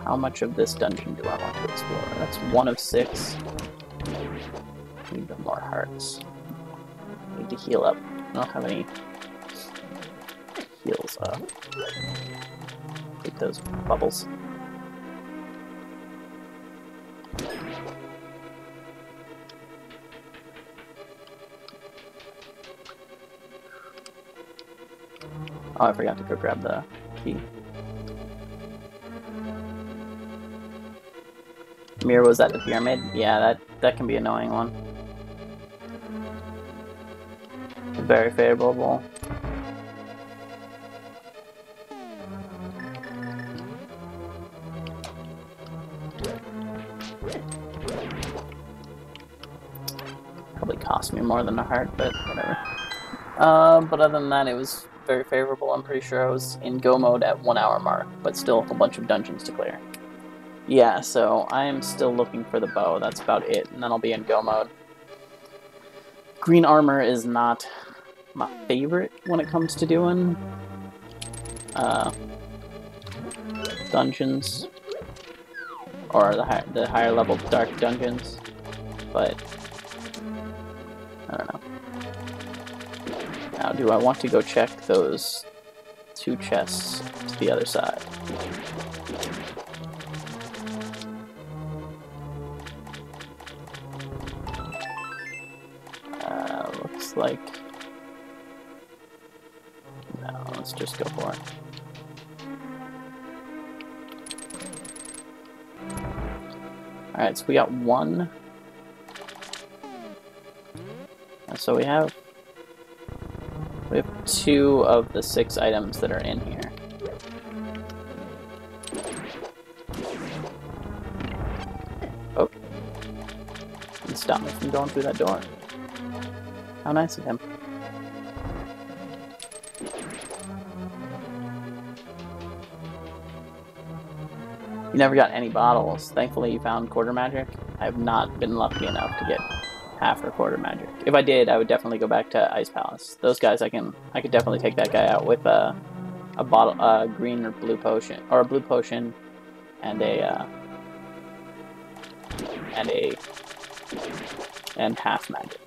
How much of this dungeon do I want to explore? That's 1 of 6. Need more hearts. Need to heal up. I don't have any heals up. Take those bubbles. Oh, I forgot to go grab the key. Mirror was at the pyramid? Yeah, that can be an annoying one. Very favorable. Probably cost me more than a heart, but whatever. But other than that, it was very favorable. I'm pretty sure I was in go mode at 1 hour mark, but still a bunch of dungeons to clear. Yeah, so I am still looking for the bow. That's about it, and then I'll be in go mode. Green armor is not my favorite when it comes to doing dungeons. or the higher level dark dungeons, but I don't know. Now, do I want to go check those 2 chests to the other side? Looks like... No, let's just go for it. Alright, so we got 1. So we have 2 of the 6 items that are in here. Oh. He stopped me from going through that door. How nice of him. You never got any bottles. Thankfully you found quarter magic. I have not been lucky enough to get half or quarter magic. If I did, I would definitely go back to Ice Palace. Those guys, I could definitely take that guy out with a bottle, green or blue potion, or a blue potion, and half magic.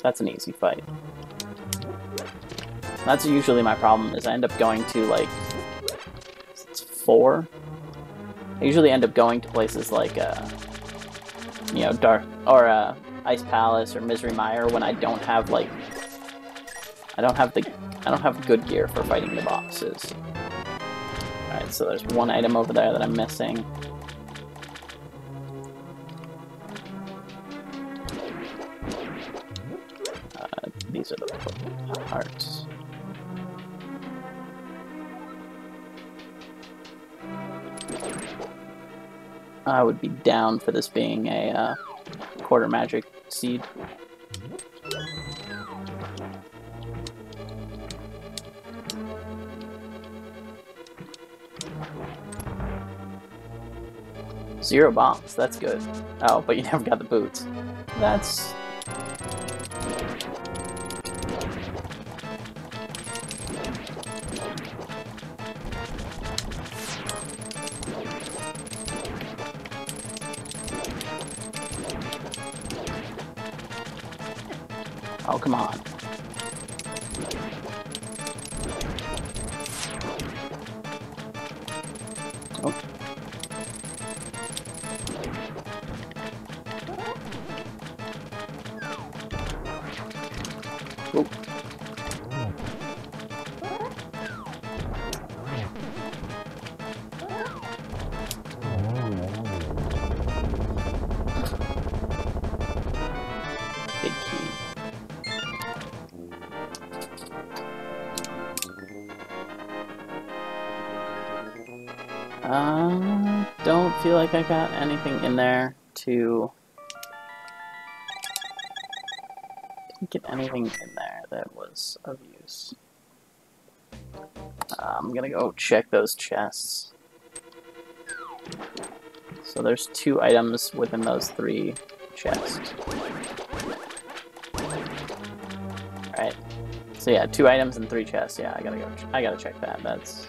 That's an easy fight. That's usually my problem. Is I end up going to like 4. I usually end up going to places like you know, Dark or Ice Palace or Misery Mire when I don't have like I don't have good gear for fighting the bosses. Alright, so there's 1 item over there that I'm missing. These are the hearts. I would be down for this being a quarter magic seed. Zero bombs, that's good. Oh, but you never got the boots. That's... Oh, come on. Oh. Oh. Big key. Don't feel like I got anything in there to... Didn't get anything in there that was of use. I'm gonna go check those chests. So there's 2 items within those 3 chests. Alright. So yeah, 2 items and 3 chests. Yeah, I gotta check that. That's...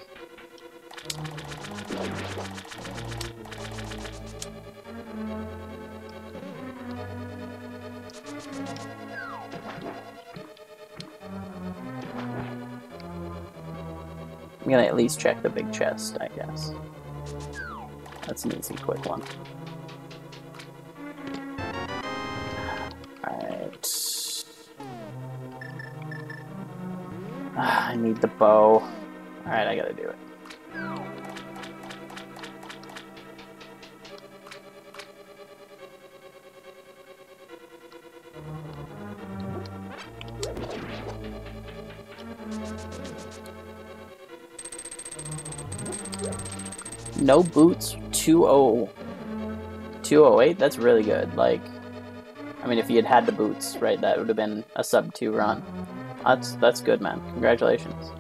I'm gonna at least check the big chest, I guess. That's an easy, quick one. Alright. I need the bow. Alright, I gotta do it. No boots, 208, that's really good. Like, I mean, if you had the boots, right, that would have been a sub 2 run. That's good, man. Congratulations.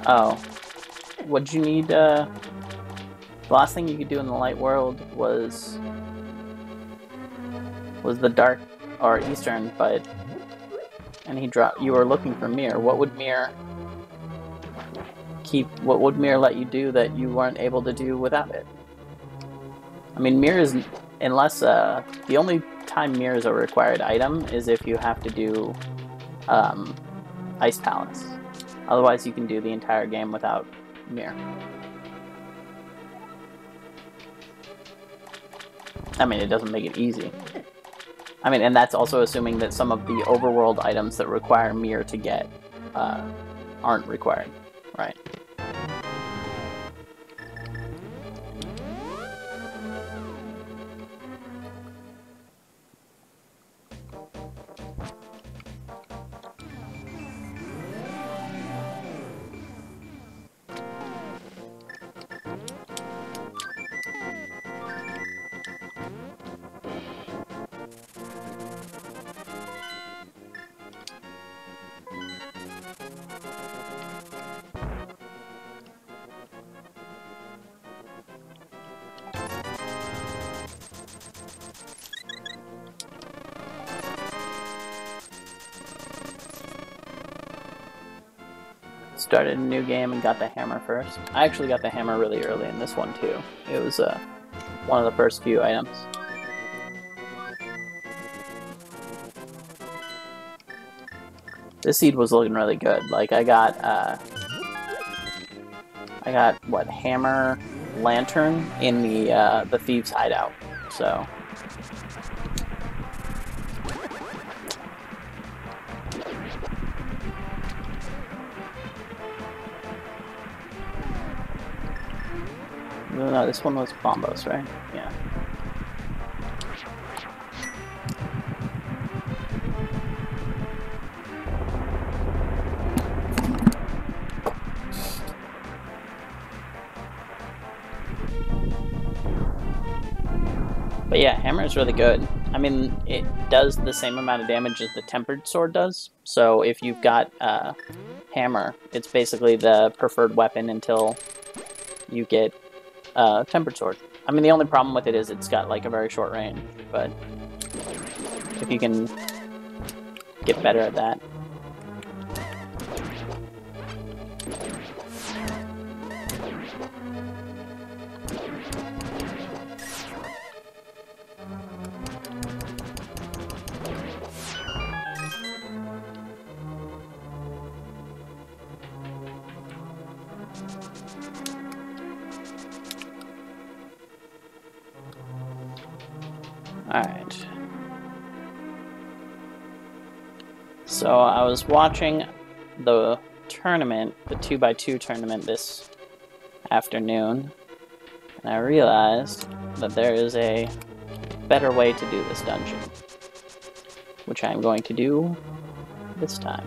Oh. What'd you need, The last thing you could do in the light world was the dark, or eastern, but... And he dropped... You were looking for mirror. What would mirror... What would mirror let you do that you weren't able to do without it? I mean, mirrors... Unless, the only time mirror is a required item is if you have to do, Ice Palace. Otherwise, you can do the entire game without mirror. I mean, it doesn't make it easy. I mean, and that's also assuming that some of the overworld items that require mirror to get, aren't required, right? Started a new game and got the hammer first. I actually got the hammer really early in this one too. It was one of the first few items. This seed was looking really good. Like I got what, hammer, lantern in the thieves' hideout. So. No, this one was Bombos, right? Yeah. But yeah, hammer is really good. I mean, it does the same amount of damage as the tempered sword does. So if you've got hammer, it's basically the preferred weapon until you get tempered sword. I mean, the only problem with it is it's got like a very short range, but if you can get better at that. Alright. So I was watching the tournament, the 2x2 tournament this afternoon, and I realized that there is a better way to do this dungeon, which I'm going to do this time.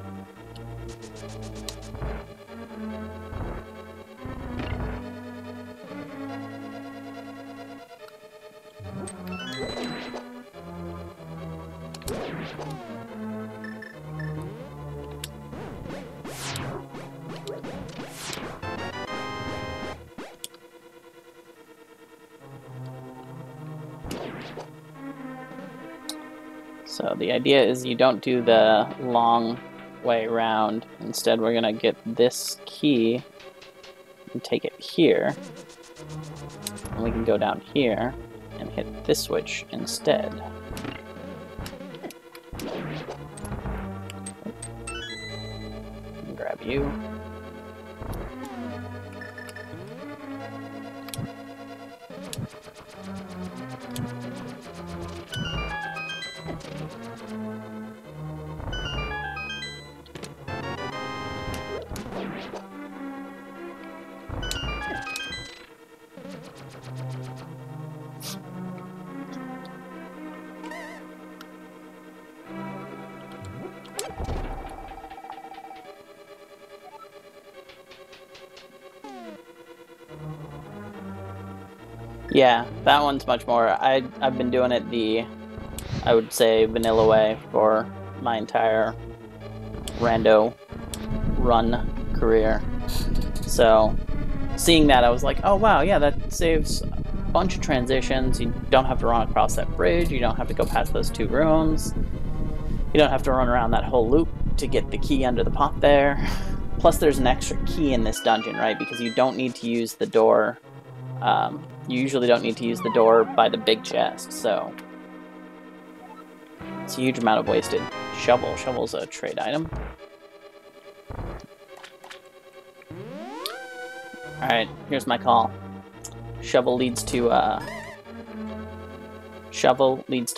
So the idea is you don't do the long way around. Instead, we're going to get this key and take it here. And we can go down here and hit this switch instead. Grab you. Yeah, that one's much more. I've been doing it the, I would say, vanilla way for my entire rando run career. So, seeing that, I was like, oh wow, yeah, that saves a bunch of transitions. You don't have to run across that bridge, you don't have to go past those 2 rooms, you don't have to run around that whole loop to get the key under the pot there. Plus there's an extra key in this dungeon, right, because you don't need to use the door, you usually don't need to use the door by the big chest, so it's a huge amount of wasted shovel. Shovel's a trade item. Alright, here's my call. Shovel leads to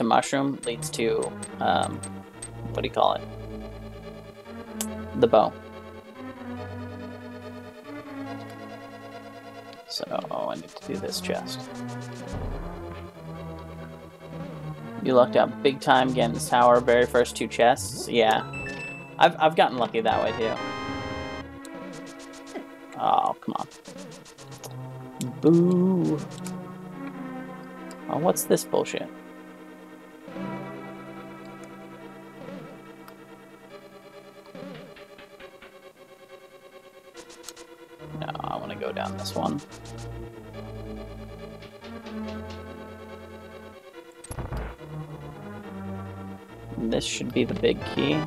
mushroom, leads to, what do you call it? The bow. So, I need to do this chest. You lucked out big time getting this tower, very first 2 chests. Yeah. I've gotten lucky that way too. Oh, come on. Boo. Oh, what's this bullshit? No, I want to go down this one. This should be the big key.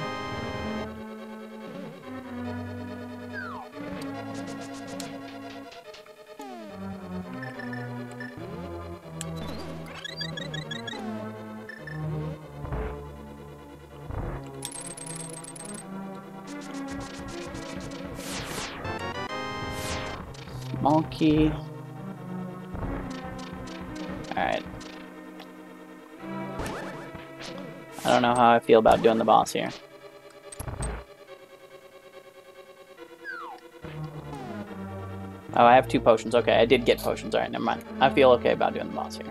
Small key. Alright. I don't know how I feel about doing the boss here. Oh, I have 2 potions. Okay, I did get potions. Alright, never mind. I feel okay about doing the boss here.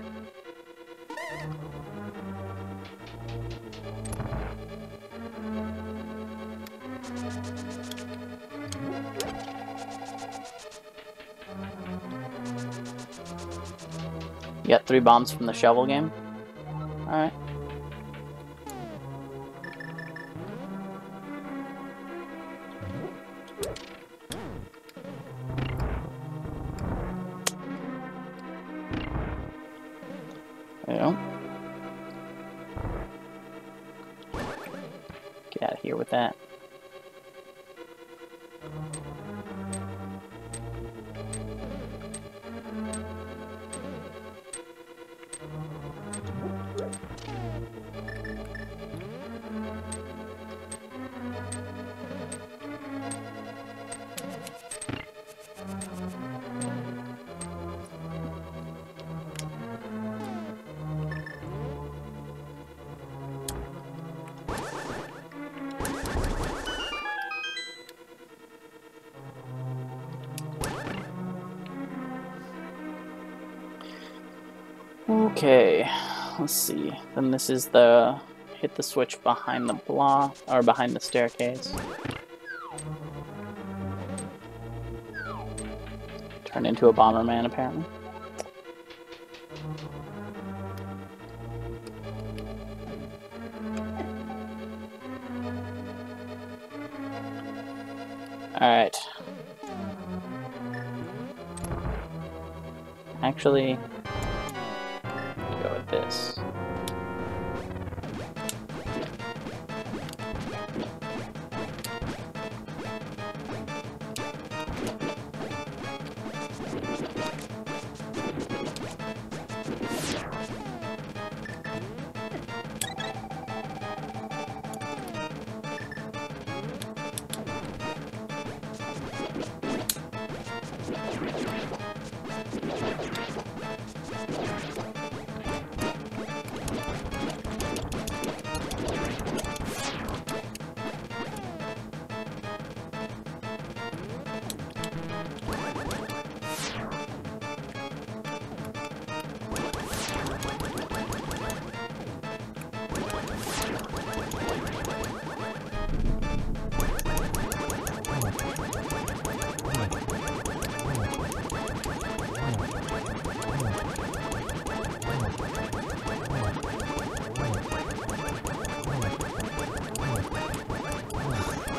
You got 3 bombs from the shovel game? Alright. There you go. Get out of here with that. Okay, let's see. Then this is the hit the switch behind the block or behind the staircase. Turn into a Bomberman apparently. Alright. Actually, go with this.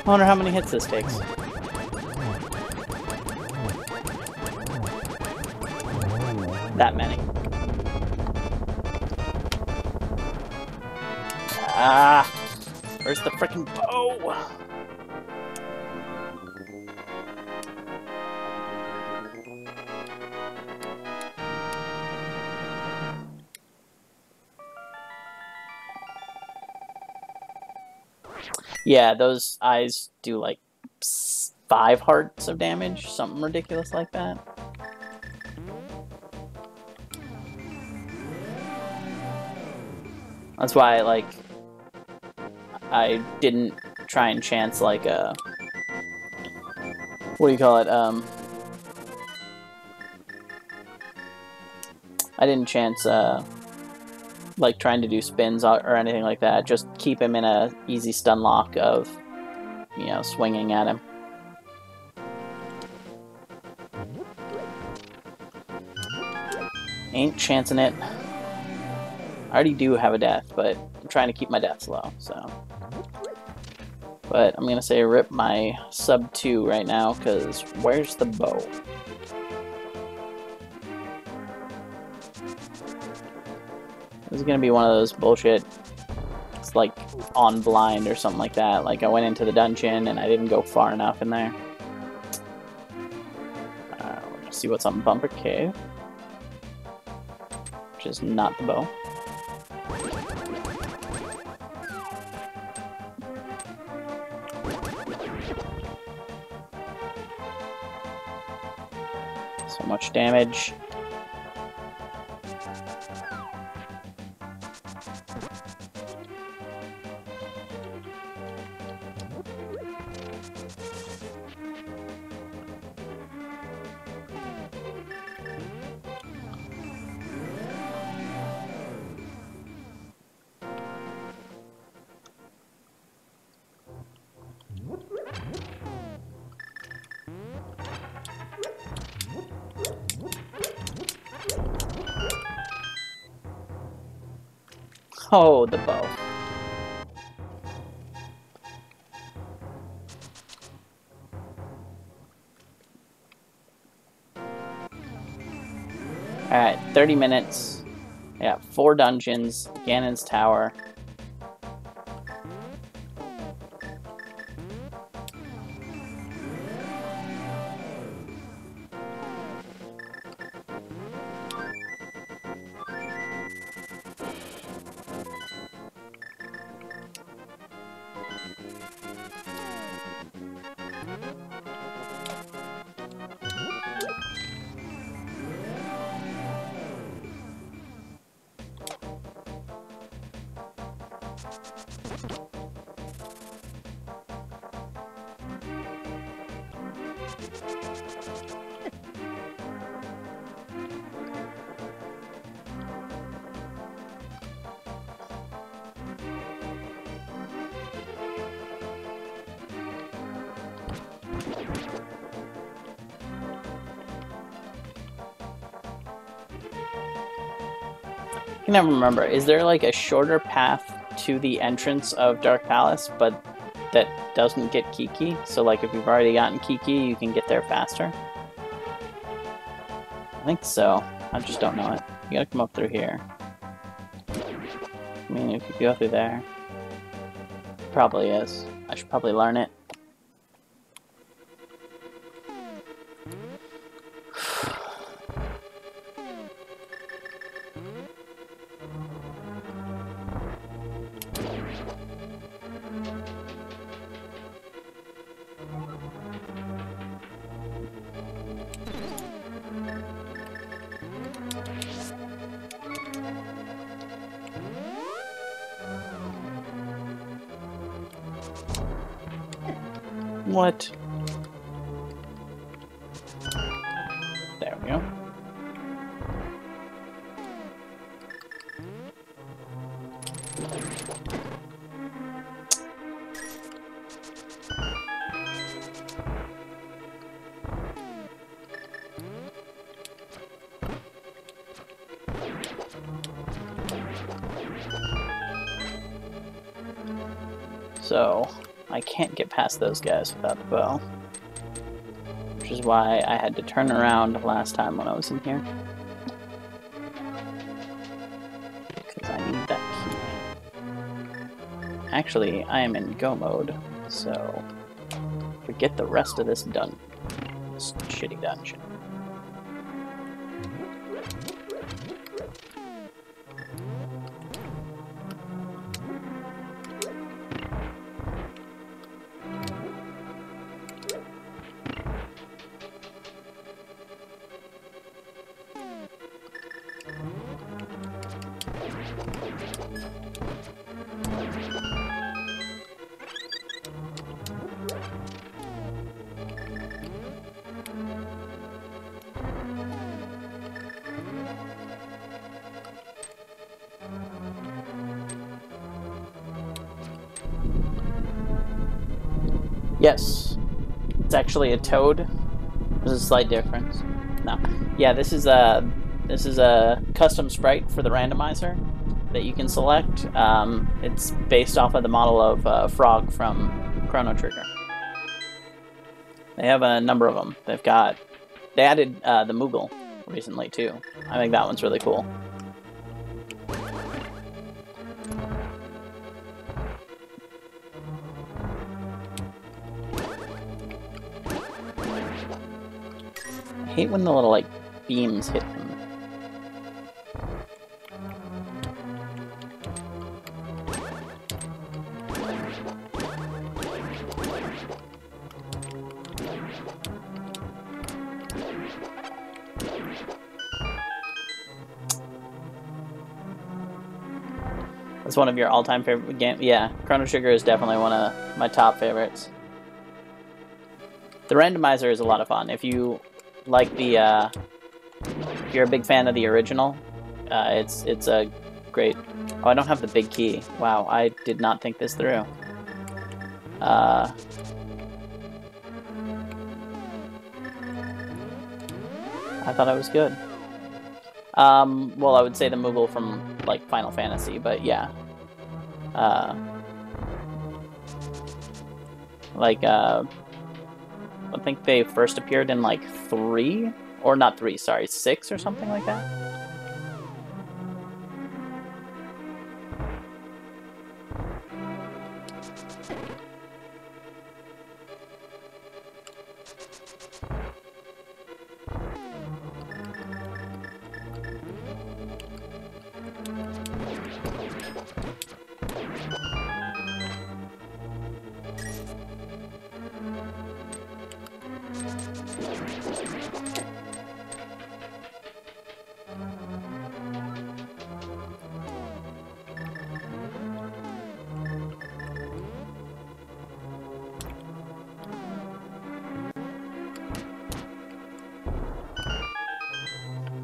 I wonder how many hits this takes. That many. Ah! Where's the frickin' bow? Yeah, those eyes do like 5 hearts of damage, something ridiculous like that. That's why, like, I didn't try and chance, like, a... What do you call it? I didn't chance, like, trying to do spins or anything like that. Just keep him in a easy stun lock of, you know, swinging at him. Ain't chancing it. I already do have a death, but I'm trying to keep my deaths low, so... But I'm gonna say rip my sub 2 right now, because where's the bow? This is gonna be one of those bullshit, it's like on blind or something like that. Like I went into the dungeon and I didn't go far enough in there. We're gonna see what's on Bumper Cave, which is not the bow. So much damage. Oh, the bow. Alright, 30 minutes. Yeah, 4 dungeons, Ganon's Tower. I can never remember. Is there like a shorter path to the entrance of Dark Palace, but that doesn't get Kiki? So like if you've already gotten Kiki, you can get there faster? I think so. I just don't know it. You gotta come up through here. I mean, if you go through there, probably is. I should probably learn it. What? There we go. So, I can't get past those guys without the bow. which is why I had to turn around last time when I was in here. Because I need that key. Actually, I am in go mode, so forget the rest of this this shitty dungeon. Yes, it's actually a toad. There's a slight difference. No, yeah, this is a custom sprite for the randomizer that you can select. It's based off of the model of Frog from Chrono Trigger. They have a number of them. They added the Moogle recently too. I think that one's really cool. I hate when the little, like, beams hit him. That's one of your all-time favorite games? Yeah, Chrono Trigger is definitely one of my top favorites. The randomizer is a lot of fun. If you like if you're a big fan of the original, it's a great... Oh, I don't have the big key. Wow, I did not think this through. I thought I was good. Well, I would say the Moogle from, like, Final Fantasy, but yeah. I think they first appeared in, like, 3? Or not 3, sorry, 6 or something like that?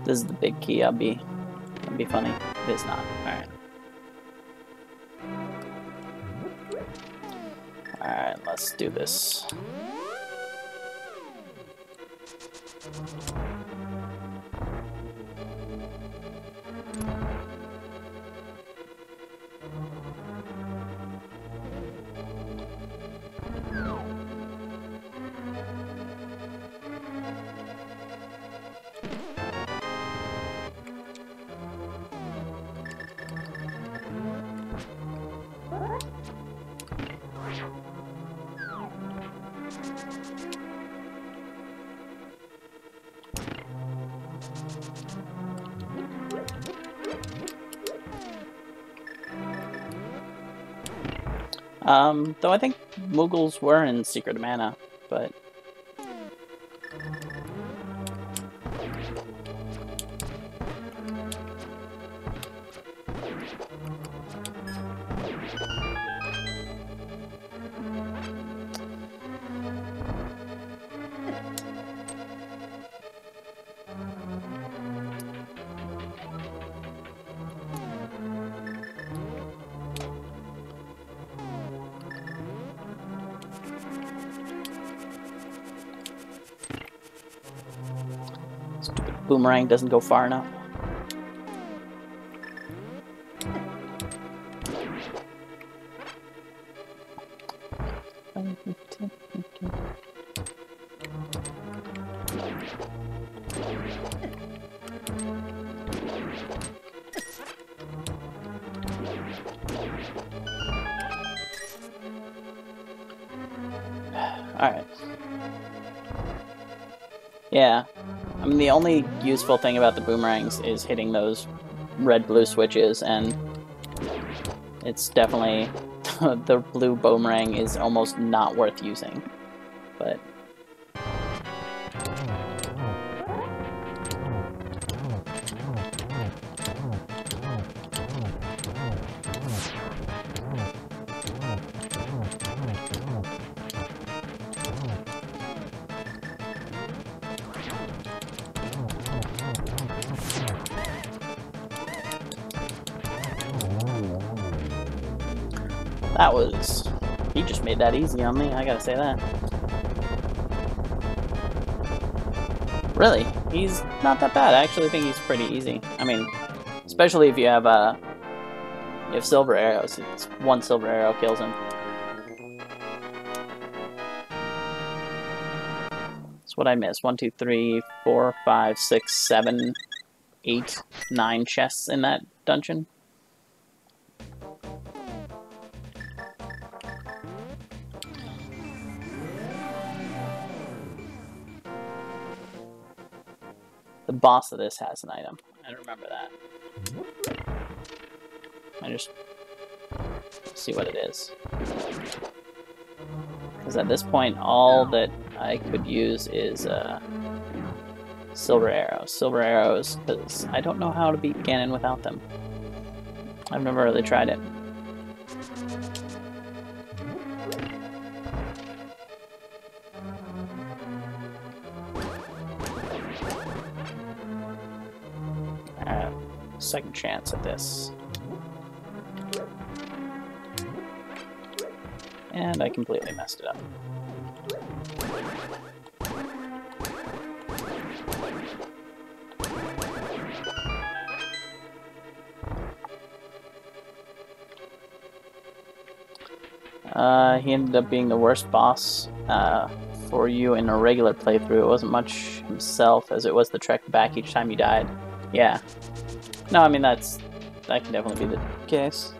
This is the big key. That'd be funny. It is not. Alright. Alright, let's do this. Though I think Moogles were in Secret of Mana, but... Stupid boomerang doesn't go far enough. Alright. Yeah. I mean, the only useful thing about the boomerangs is hitting those red-blue switches, and it's definitely... the blue boomerang is almost not worth using. But... that was... he just made that easy on me, I gotta say that. Really, he's not that bad. I actually think he's pretty easy. I mean, especially if you have silver arrows. It's one silver arrow kills him. That's what I missed. 1, 2, 3, 4, 5, 6, 7, 8, 9 chests in that dungeon. The boss of this has an item. I remember that. I just see what it is. Because at this point, all that I could use is silver arrows. Silver arrows, because I don't know how to beat Ganon without them. I've never really tried it. Second chance at this. And I completely messed it up. He ended up being the worst boss for you in a regular playthrough. It wasn't much himself as it was the trek back each time you died. Yeah. No, I mean that can definitely be the case.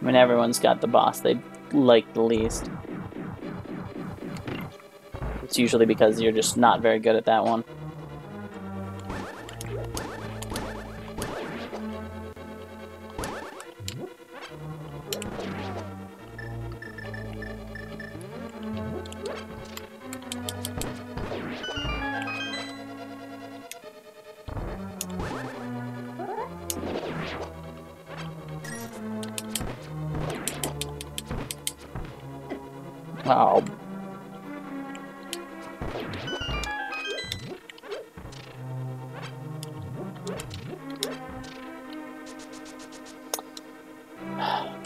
I mean, everyone's got the boss they like the least. It's usually because you're just not very good at that one. Oh.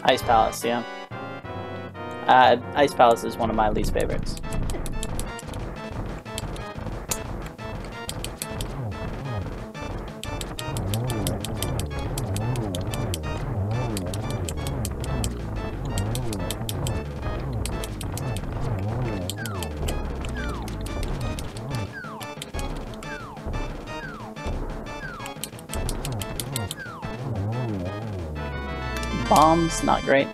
Ice Palace, yeah. Ice Palace is one of my least favorites. Bombs, not great.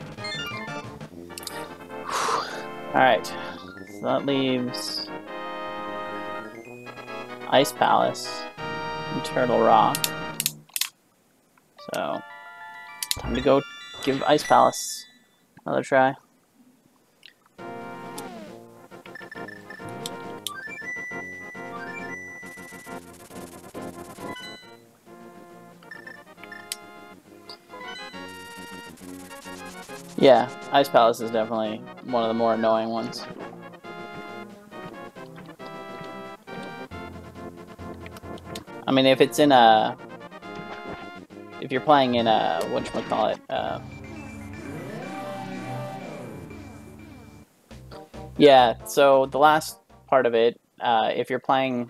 Alright, so that leaves Ice Palace and Turtle Rock. So, time to go give Ice Palace another try. Yeah, Ice Palace is definitely one of the more annoying ones. I mean, if it's in a... if you're playing in a... whatchamacallit... yeah, so the last part of it, if you're playing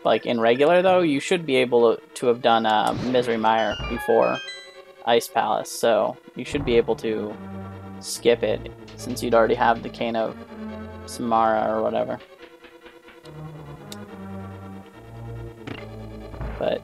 Like, in regular, though, you should be able to have done Misery Mire before Ice Palace, so you should be able to skip it, since you'd already have the Cane of Samara or whatever. But...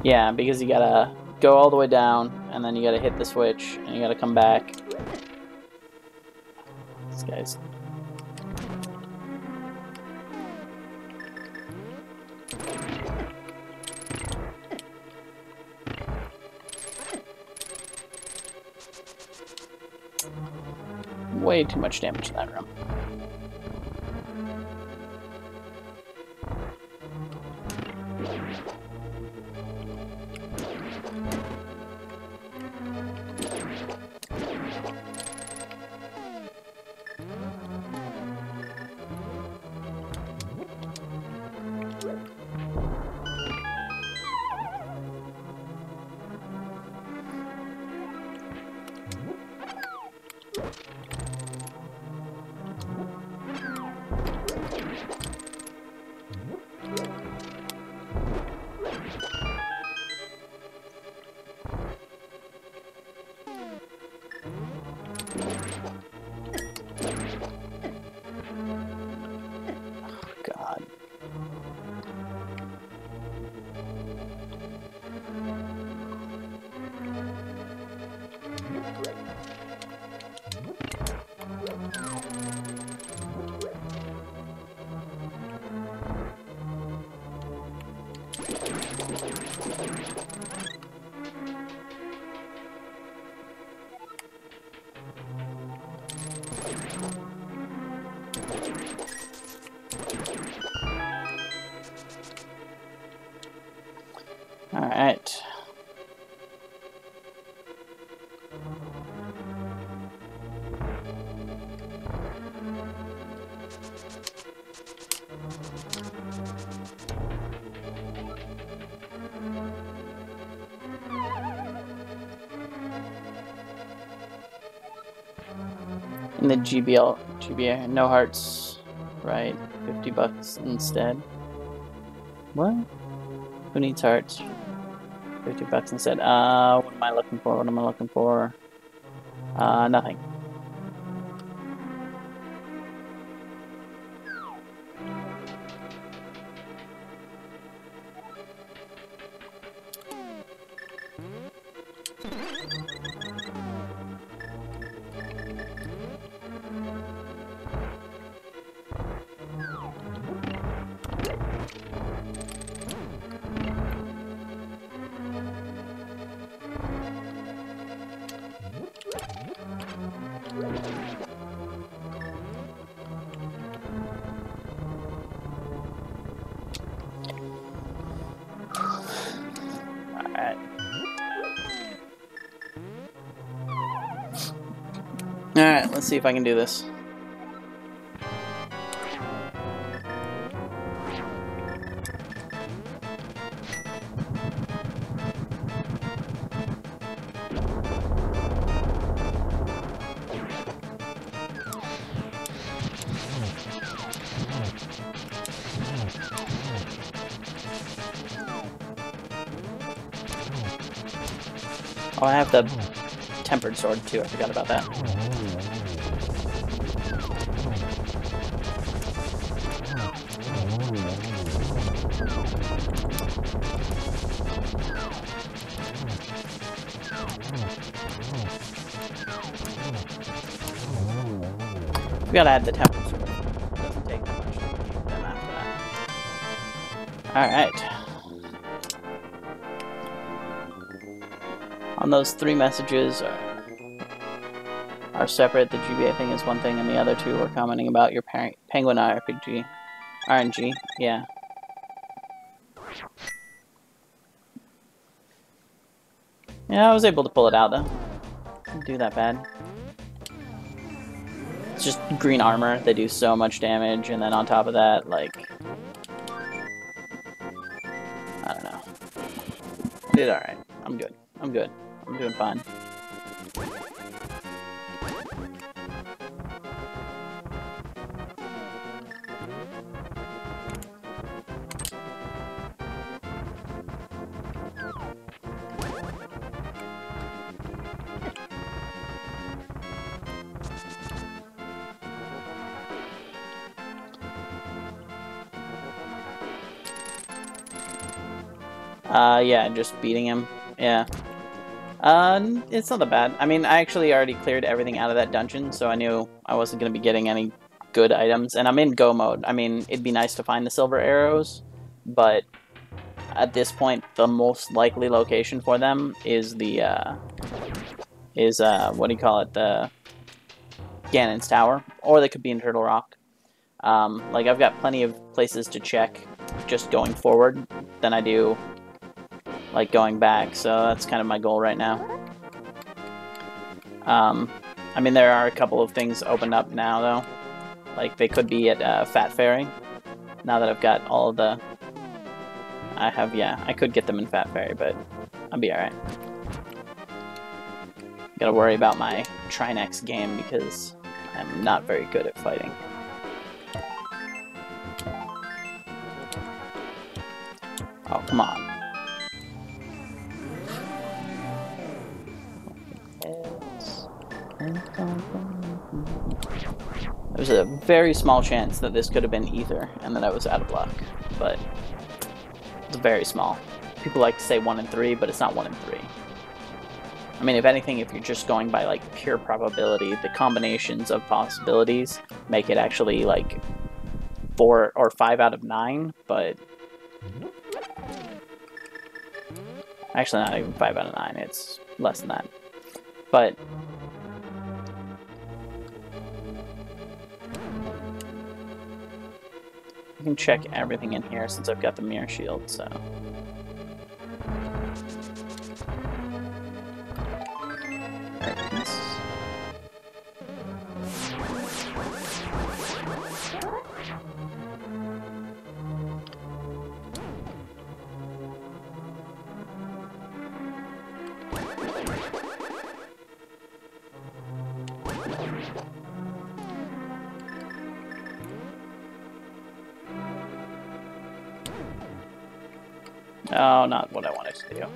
yeah, because you gotta go all the way down, and then you gotta hit the switch, and you gotta come back. This guy's... way too much damage in that room. God. All right. In the GBL, no hearts, right? $50 instead. What? Who needs hearts? $50 instead. What am I looking for? What am I looking for? Nothing. Alright, let's see if I can do this. Oh, I have the tempered sword too, I forgot about that. We gotta add the tempered sword. It doesn't take that much to keep them after that. Alright. On those 3 messages are separate. The GBA thing is one thing, and the other 2 were commenting about your Penguin RPG. RNG, yeah. Yeah, I was able to pull it out, though. Didn't do that bad. It's just green armor. They do so much damage, and then on top of that, like... I don't know. Did alright. I'm good. I'm good. I'm doing fine. Yeah, just beating him. Yeah. It's not that bad. I mean, I actually already cleared everything out of that dungeon, so I knew I wasn't going to be getting any good items. And I'm in go mode. I mean, it'd be nice to find the silver arrows, but at this point, the most likely location for them is the, what do you call it? The Ganon's Tower. Or they could be in Turtle Rock. Like, I've got plenty of places to check just going forward than I do like going back, so that's kind of my goal right now. I mean, there are a couple of things opened up now, though. Like, they could be at Fat Fairy, now that I've got all of the... I could get them in Fat Fairy, but I'll be alright. Gotta worry about my Trinex game, because I'm not very good at fighting. Oh, come on. There's a very small chance that this could have been Ether and that I was out of luck, but it's very small. People like to say 1 in 3, but it's not 1 in 3. I mean, if anything, if you're just going by like pure probability, the combinations of possibilities make it actually like 4 or 5 out of 9, but actually not even 5 out of 9, it's less than that. But I can check everything in here since I've got the mirror shield, so. Oh, not what I wanted to do.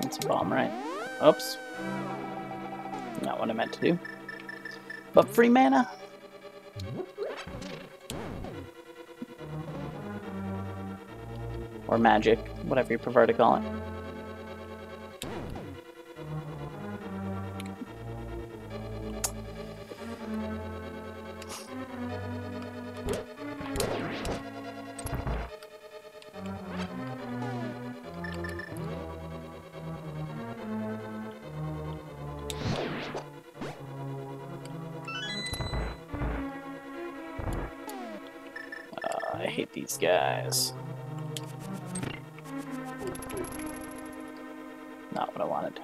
That's a bomb, right? Oops. Not what I meant to do. But free mana? Or magic, whatever you prefer to call it. I hate these guys. Not what I wanted.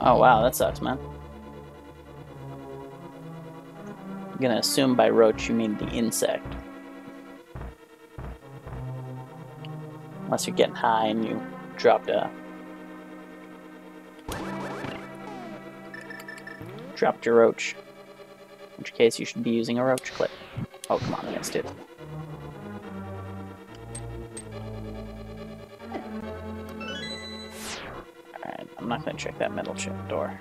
Oh wow, that sucks, man. I'm gonna assume by roach you mean the insect. Unless you're getting high and you dropped your roach. In which case you should be using a roach clip. Oh come on, I missed it. I'm not going to check that metal door.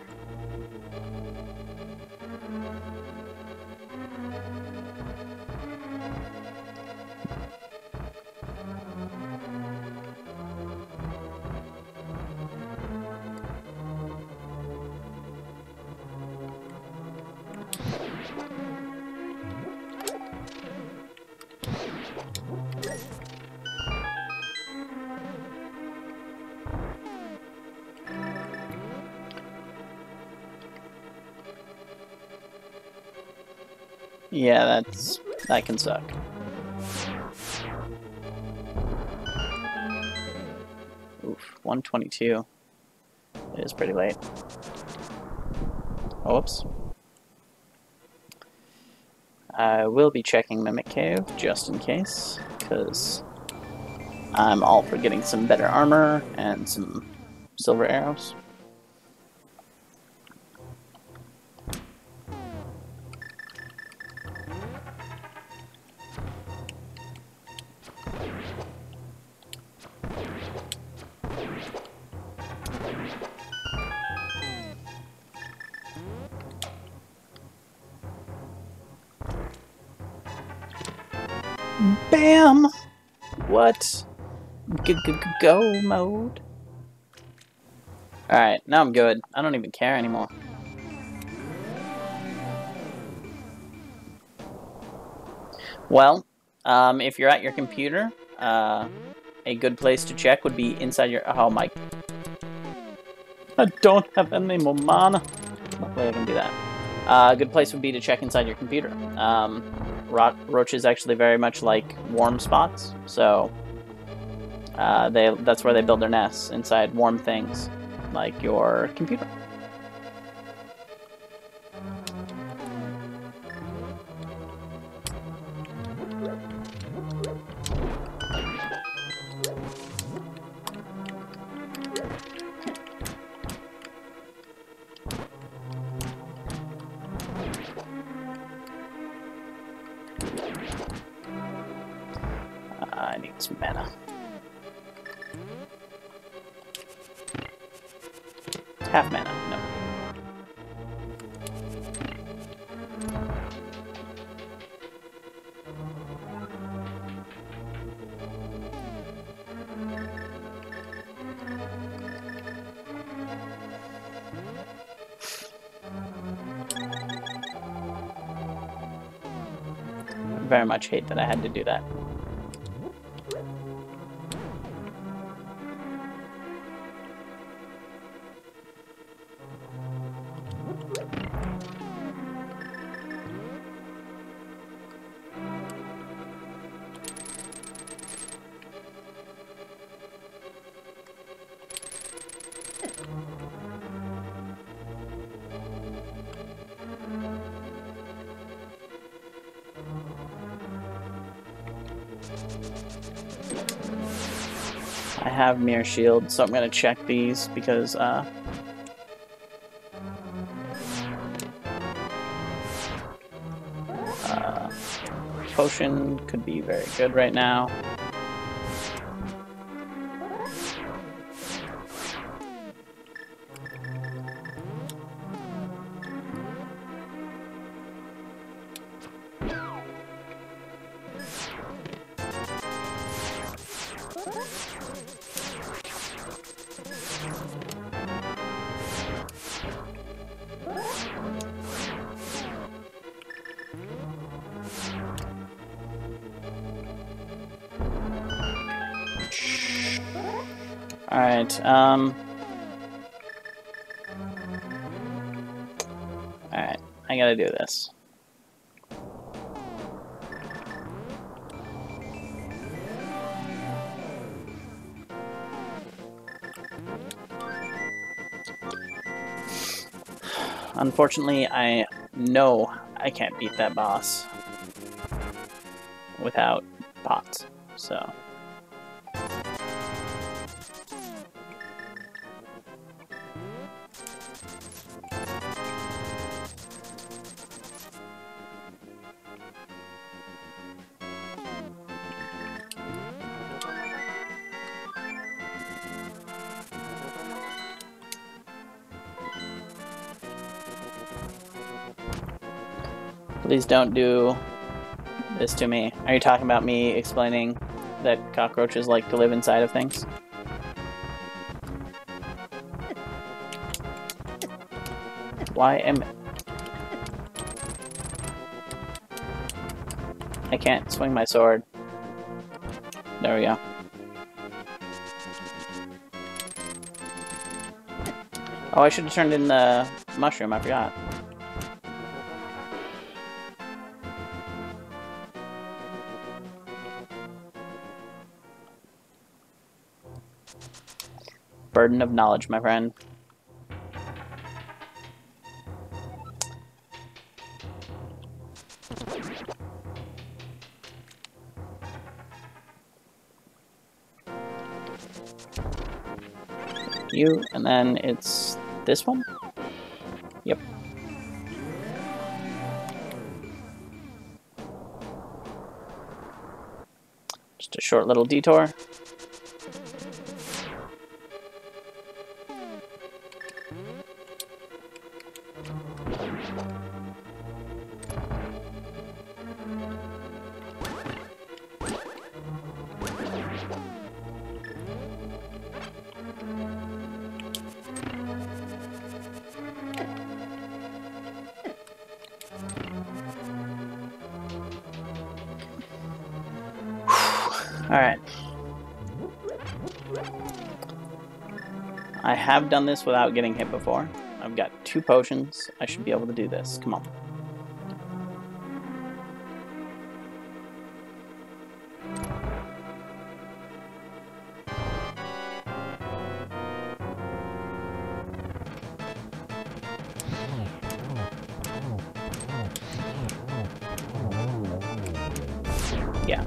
Yeah, that can suck. Oof, 122. It is pretty late. Oops. I will be checking Mimic Cave just in case, because I'm all for getting some better armor and some silver arrows. Bam! What? Go mode? Alright, now I'm good. I don't even care anymore. Well, if you're at your computer, a good place to check would be inside your... Oh my... I don't have any more mana. Luckily I can do that. A good place would be to check inside your computer. Roaches actually very much like warm spots, so that's where they build their nests, inside warm things, like your computer. I need some mana. Half mana, no. I very much hate that I had to do that. I have Mirror Shield, so I'm going to check these because potion could be very good right now. Alright, alright, I gotta do this. Unfortunately, I know I can't beat that boss without bots, so... Please don't do this to me. Are you talking about me explaining that cockroaches like to live inside of things? Why am... I can't swing my sword. There we go. Oh, I should have turned in the mushroom, I forgot. Burden of knowledge, my friend. You, and then it's this one? Yep. Just a short little detour. Alright. I have done this without getting hit before. I've got 2 potions. I should be able to do this. Come on. Yeah.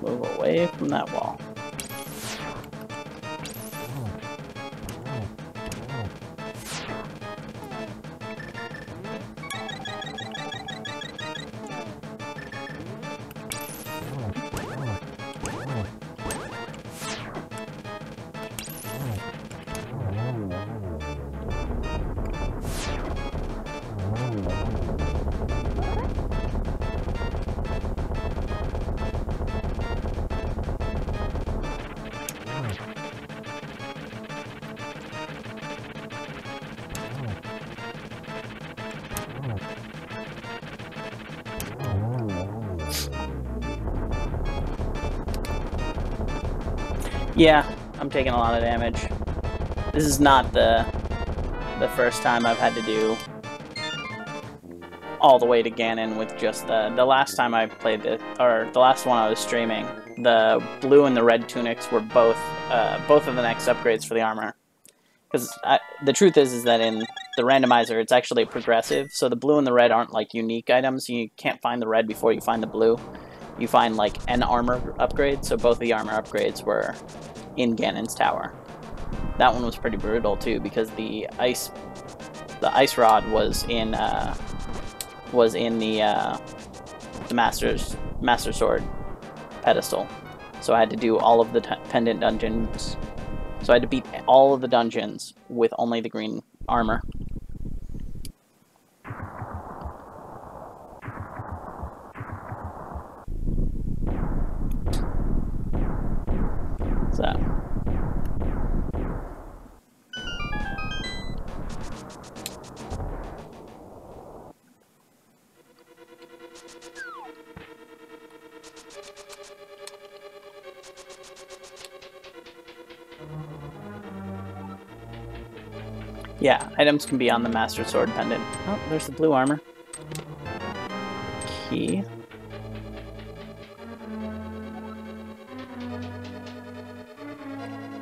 Move away from that wall. Yeah, I'm taking a lot of damage. This is not the first time I've had to do all the way to Ganon with just the last time I played this, or the last one I was streaming, the blue and the red tunics were both of the next upgrades for the armor. Because the truth is that in the randomizer, it's actually progressive, so the blue and the red aren't like unique items. You can't find the red before you find the blue. You find like an armor upgrade, so both the armor upgrades were in Ganon's tower. That one was pretty brutal too, because the ice rod was in the Master Sword pedestal. So I had to do all of the pendant dungeons. So I had to beat all of the dungeons with only the green armor. So. Yeah, items can be on the Master Sword pendant. Oh, there's the blue armor. Key.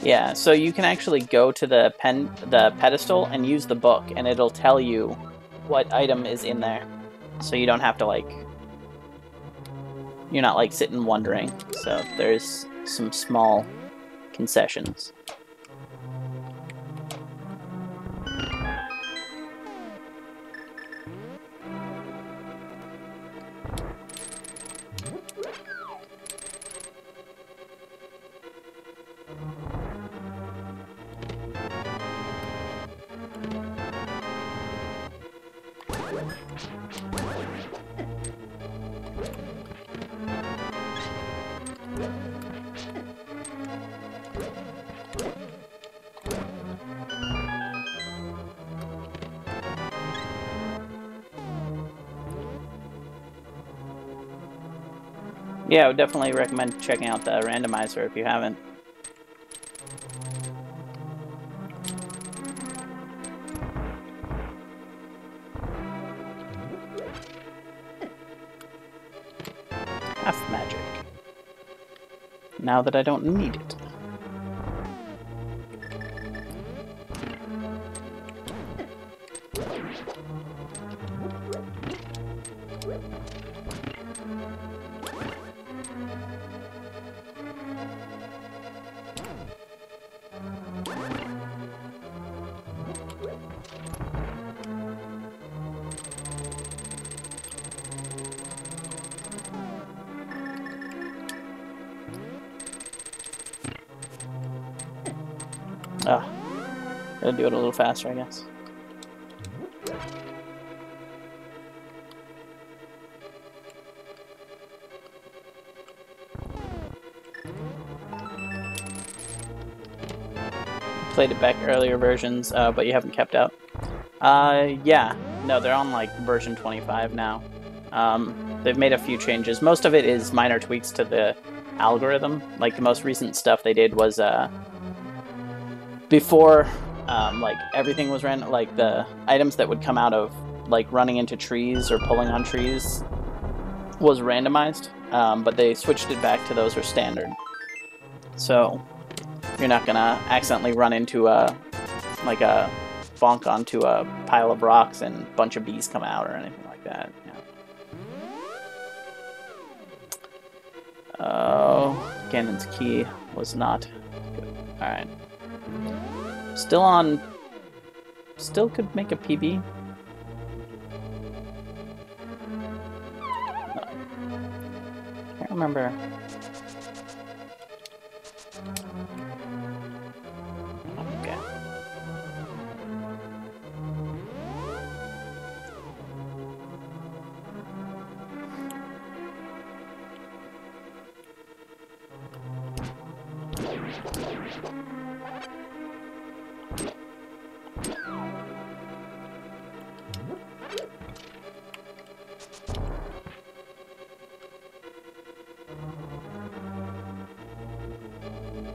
Yeah, so you can actually go to the pedestal and use the book, and it'll tell you what item is in there. So you don't have to, like... You're not, like, sitting wondering. So there's some small concessions. Yeah, I would definitely recommend checking out the randomizer if you haven't. Half magic. Now that I don't need it. Ah, gotta do it a little faster, I guess. Played it back earlier versions, but you haven't kept up. Yeah, no, they're on like version 25 now. They've made a few changes. Most of it is minor tweaks to the algorithm. Like the most recent stuff they did was before, like everything was random. Like the items that would come out of like running into trees or pulling on trees was randomized, but they switched it back to those are standard. So you're not gonna accidentally run into a bonk onto a pile of rocks and a bunch of bees come out or anything like that. Yeah. Oh, Ganon's key was not good. Alright. Still on... Still could make a PB. No. Can't remember. Okay.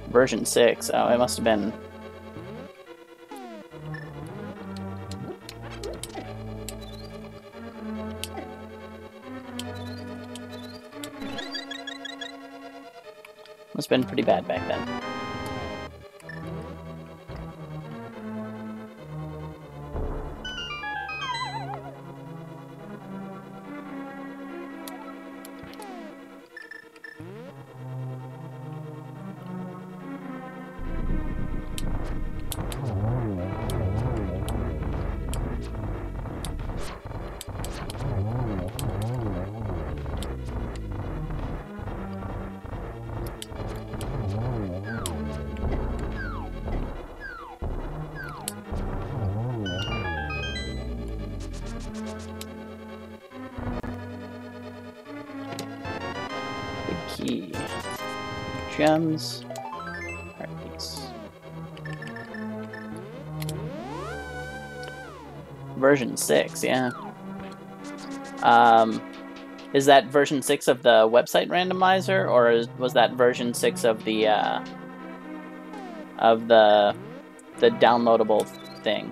Version 6. Oh, it must have been... Must have been pretty bad back then. Key. Gems. Heartbeats. Version 6, yeah. Is that version 6 of the website randomizer, or was that version 6 of the downloadable thing?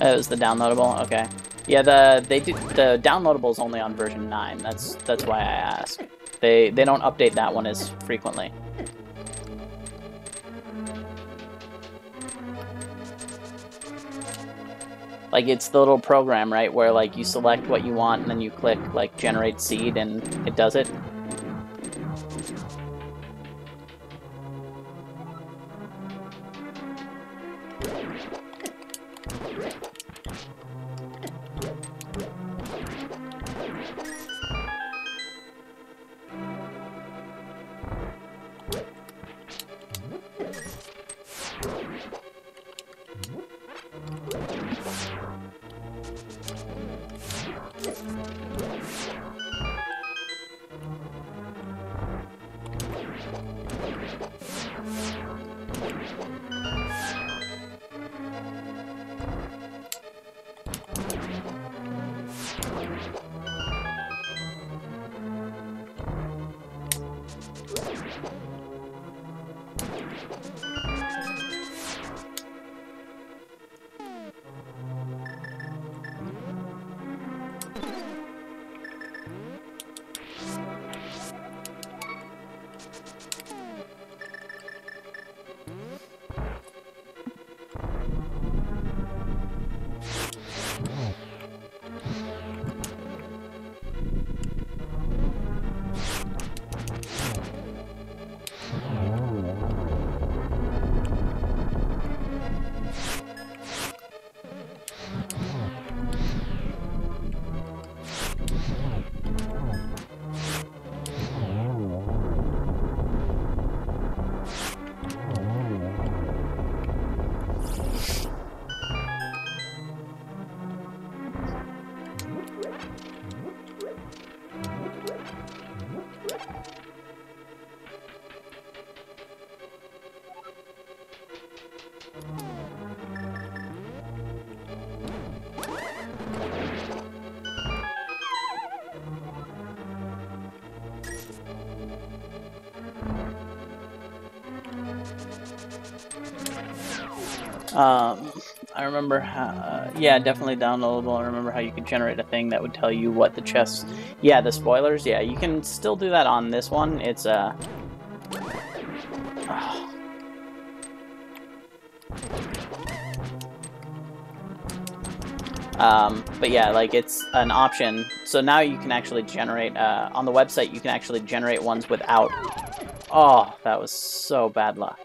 It was the downloadable. Okay. Yeah, the downloadable is only on version 9. That's why I ask. They don't update that one as frequently. Like, it's the little program, right, where, like, you select what you want, and then you click, like, generate seed, and it does it. I remember how, yeah, definitely downloadable. I remember how you could generate a thing that would tell you what the chests, yeah, the spoilers, yeah, you can still do that on this one. It's, but yeah, like, it's an option. So now you can actually generate, on the website, you can actually generate ones without, oh, that was so bad luck.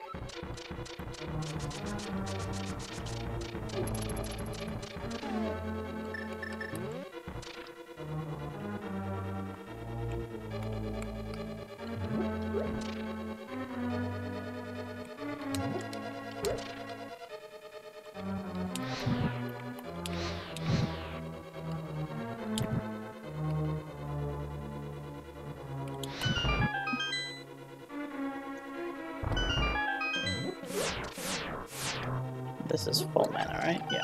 This is full mana, right? Yeah.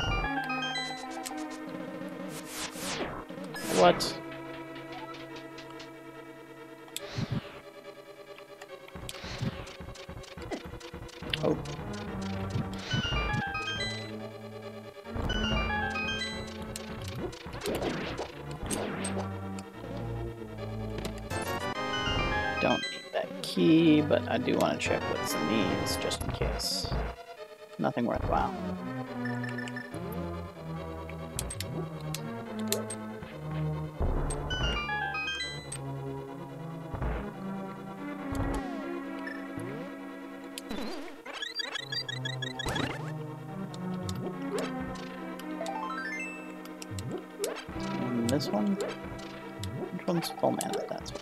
What? Oh. Don't need that key, but I do want to check what's in these, just in case. Nothing worthwhile. And this one? Which one's full mana? That's one.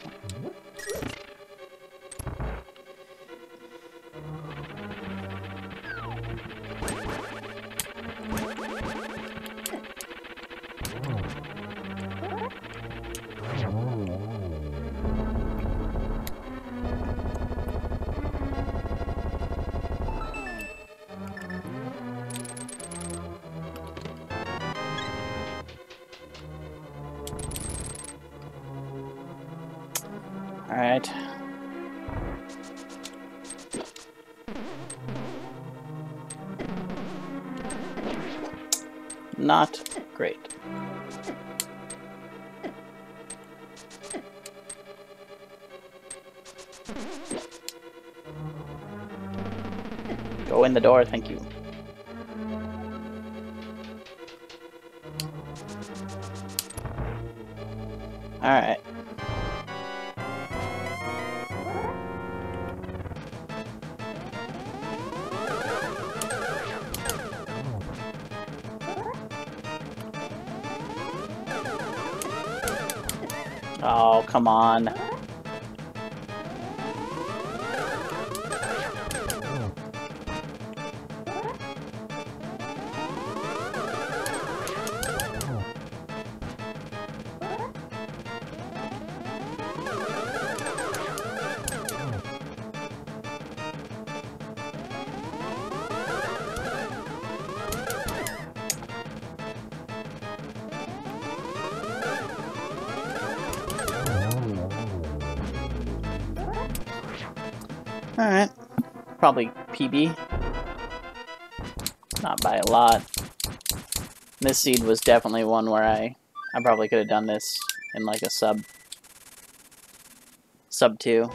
Alright. Not great. Go in the door, thank you. Alright. Oh, come on. Alright. Probably PB. Not by a lot. This seed was definitely one where I probably could have done this in like a sub 2.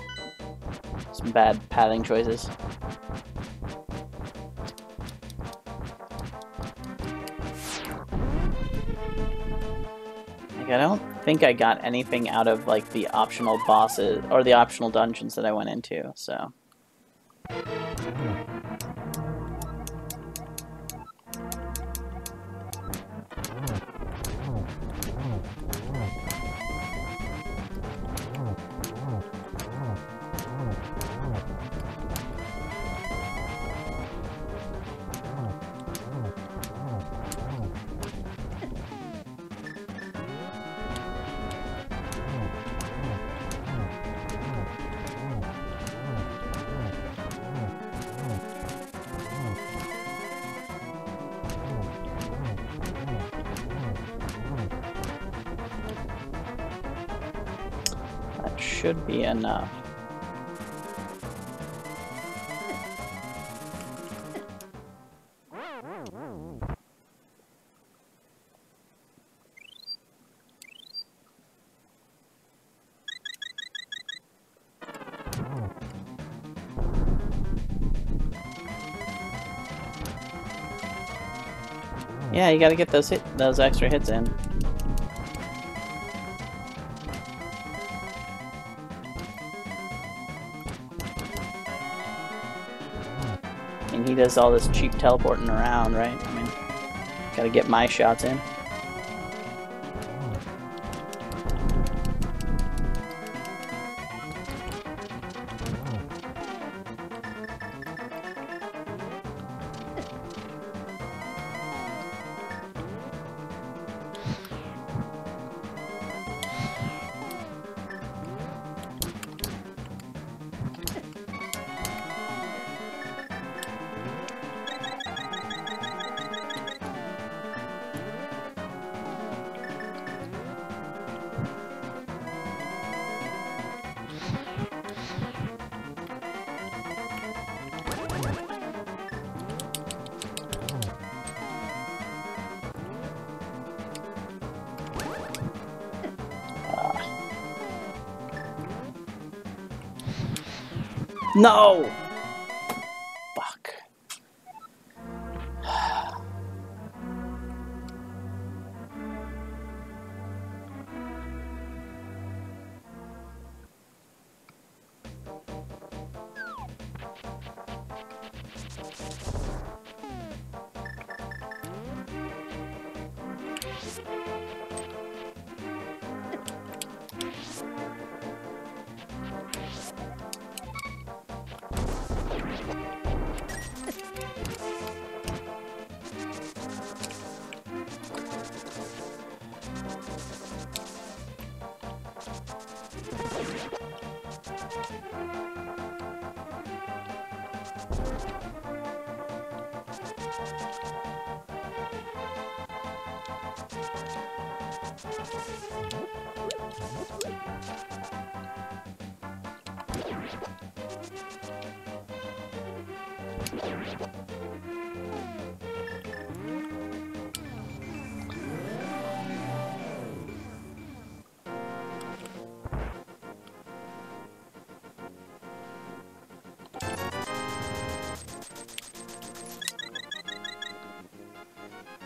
Some bad pathing choices. Like, I don't think I got anything out of like the optional bosses or the optional dungeons that I went into, so. That should be enough. Yeah, you gotta get those extra hits in. And he does all this cheap teleporting around, right? I mean, gotta get my shots in. No! Fuck.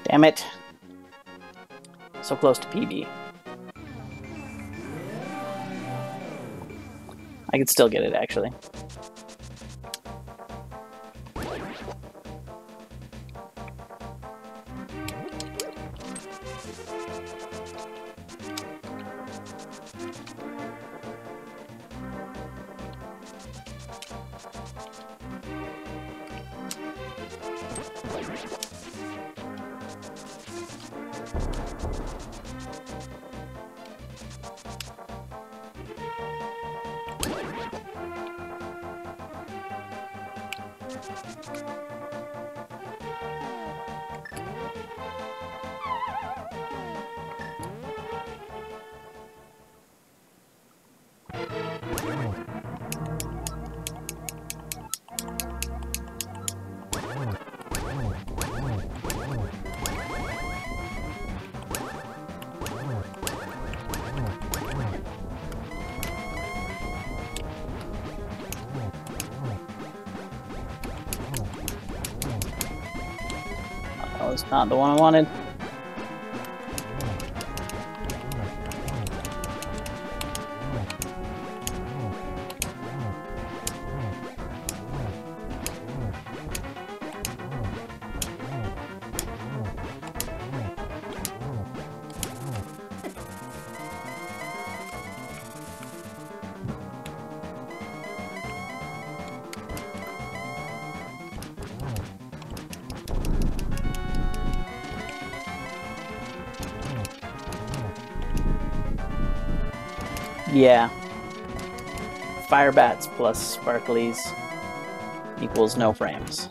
Damn it. So close to PB. I could still get it, actually. That was not the one I wanted. Yeah. Fire bats plus sparklies equals no frames.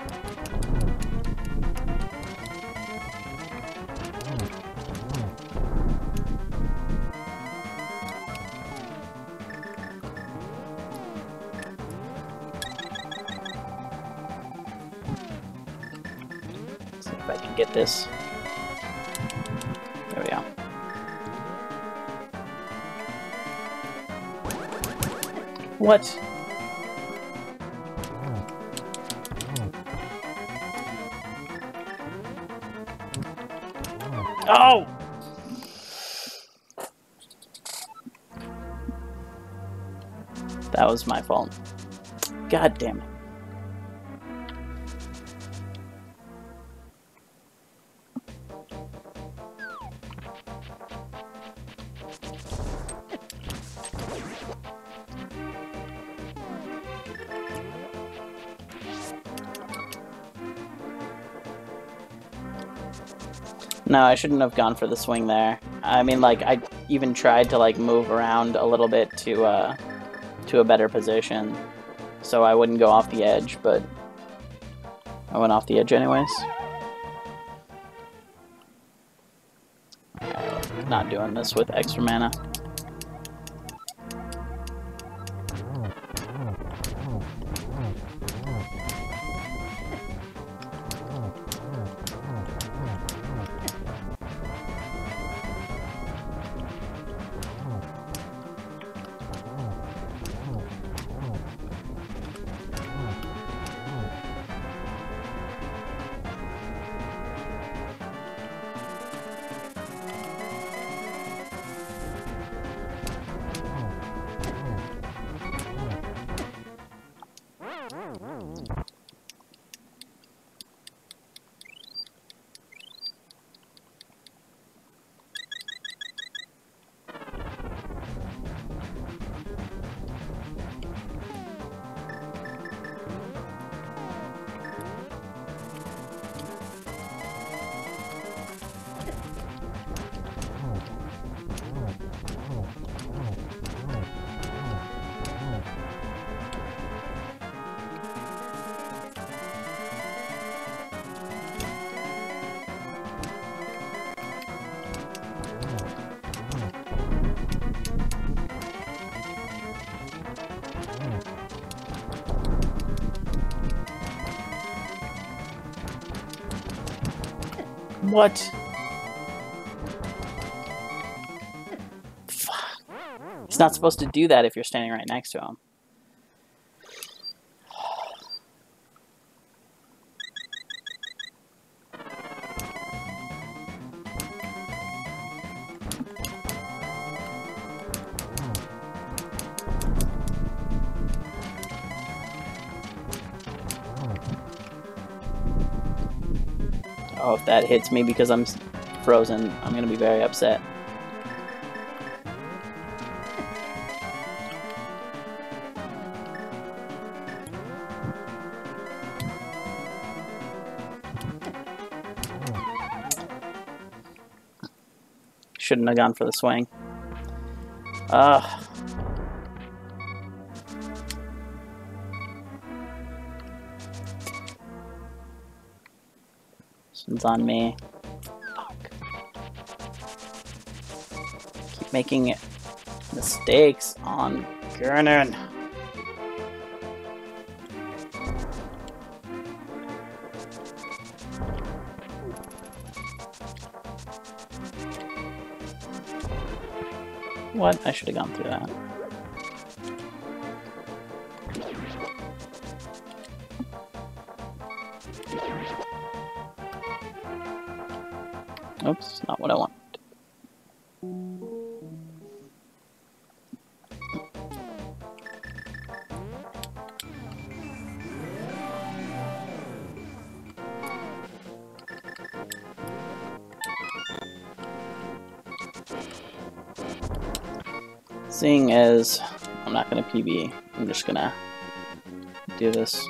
See if I can get this. There we go. What? Oh! That was my fault. God damn it. No, I shouldn't have gone for the swing there. I mean, like, I even tried to, like, move around a little bit to a better position so I wouldn't go off the edge, but I went off the edge anyways. Alright, not doing this with extra mana. What? Fuck. He's not supposed to do that if you're standing right next to him. Oh, if that hits me because I'm frozen, I'm gonna be very upset. Shouldn't have gone for the swing. Ugh. This one's on me. Fuck. Keep making mistakes on Gurnen. What? I should have gone through that. Oops, not what I want. Seeing as I'm not going to PB, I'm just going to do this.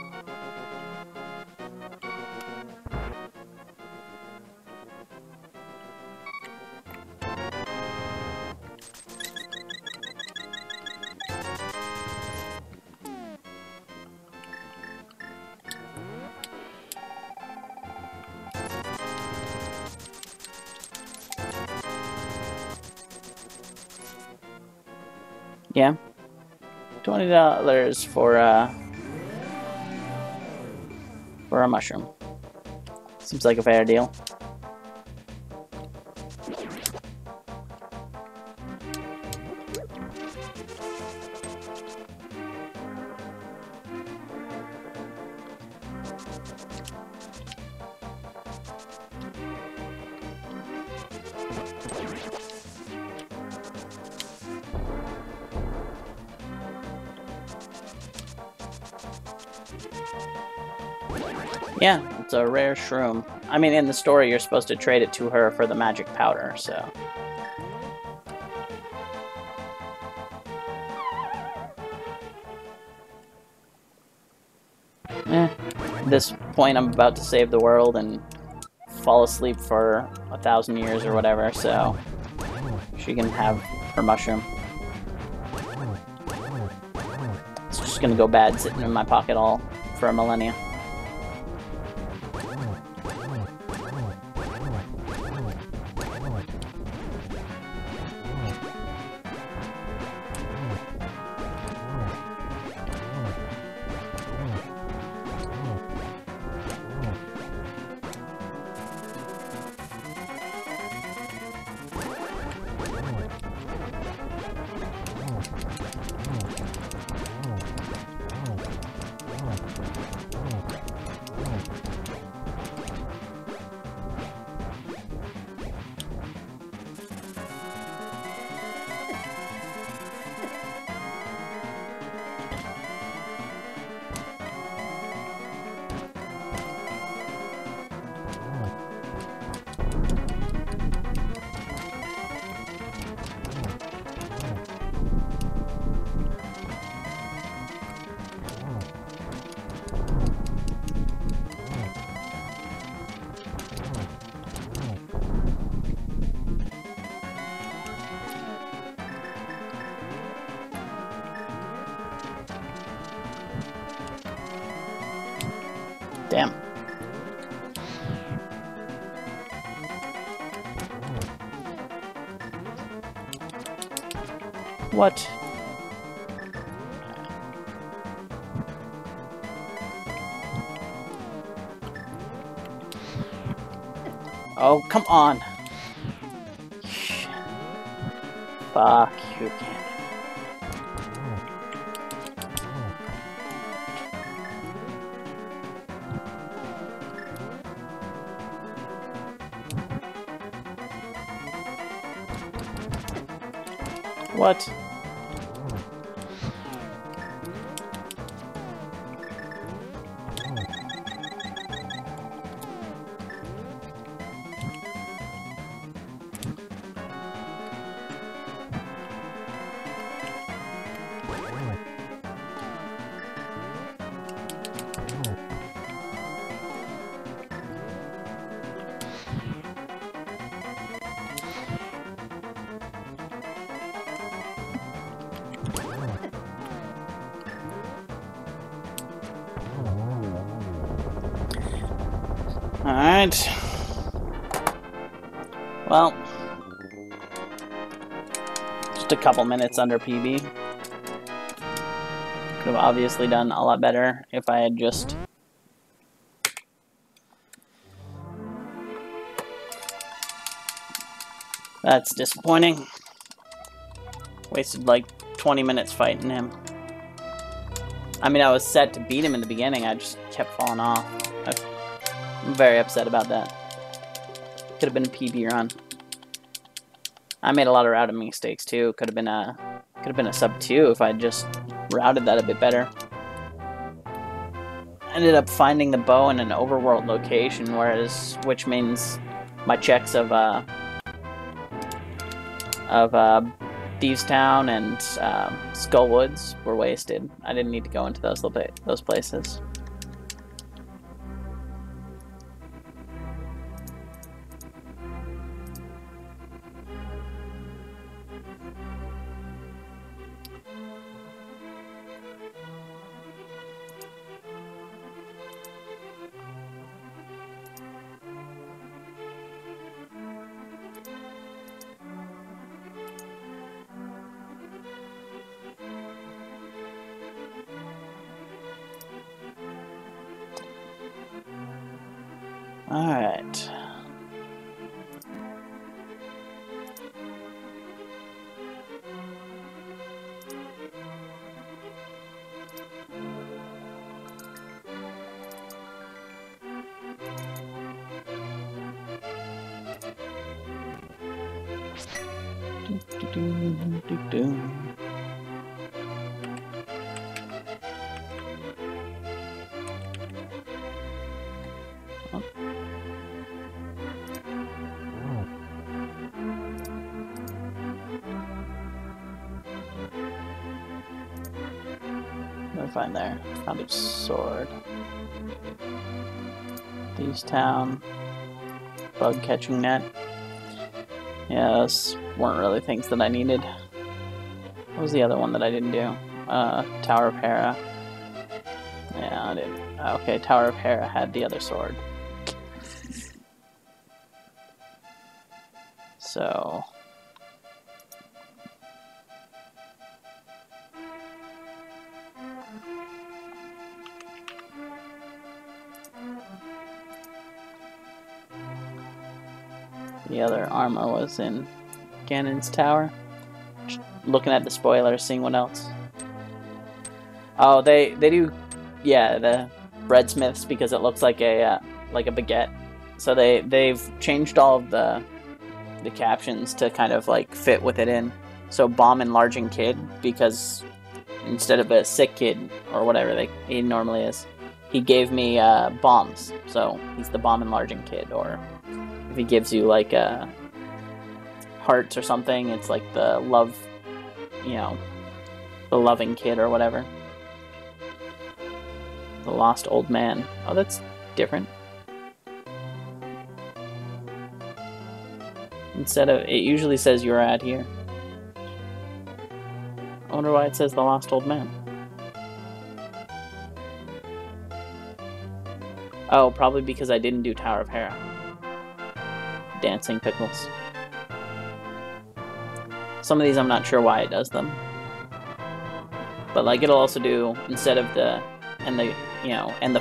Yeah, $20 for a mushroom. Seems like a fair deal. Yeah, it's a rare shroom. I mean, in the story, you're supposed to trade it to her for the magic powder, so... At this point, I'm about to save the world and fall asleep for 1,000 years or whatever, so... she can have her mushroom. It's just gonna go bad sitting in my pocket all for a millennia. Damn. What? Oh, come on. Fuck you, Candy. What? Alright. Well, just a couple minutes under PB. Could have obviously done a lot better if I had just... That's disappointing. Wasted like 20 minutes fighting him. I mean, I was set to beat him in the beginning, I just kept falling off. I'm very upset about that. Could have been a PB run. I made a lot of routing mistakes too. Could have been a sub 2 if I just routed that a bit better. Ended up finding the bow in an overworld location, which means my checks of Thieves Town and Skull Woods were wasted. I didn't need to go into those places. Alright. What did I find there? Found a sword. Thieves Town. Bug catching net. Yeah, those weren't really things that I needed. What was the other one that I didn't do? Tower of Hera. Yeah, I didn't. Okay, Tower of Hera had the other sword. So... the other armor was in Ganon's tower. Just looking at the spoilers, seeing what else. Oh, they do, yeah, the breadsmiths, because it looks like a baguette. So they've changed all of the captions to kind of like fit with it in. So bomb enlarging kid, because instead of a sick kid or whatever he normally is, he gave me bombs. So he's the bomb enlarging kid. Or if he gives you like hearts or something, it's like the love, you know, the loving kid or whatever. The lost old man. Oh, that's different. Instead of, it usually says you're at here. I wonder why it says the lost old man. Oh, probably because I didn't do Tower of Hera. Dancing pickles. Some of these I'm not sure why it does them. But like it'll also do, instead of the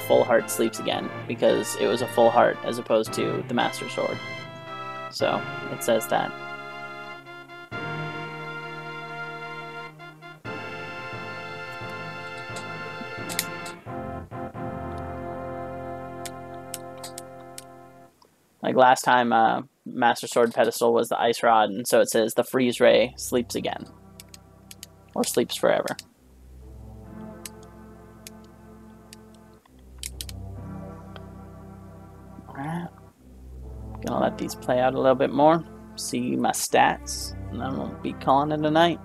full heart sleeps again, because it was a full heart as opposed to the Master Sword. So it says that. Like last time, Master Sword pedestal was the Ice Rod, and so it says the Freeze Ray sleeps again. Or sleeps forever. Alright. Gonna let these play out a little bit more. See my stats, and then we'll be calling it a night.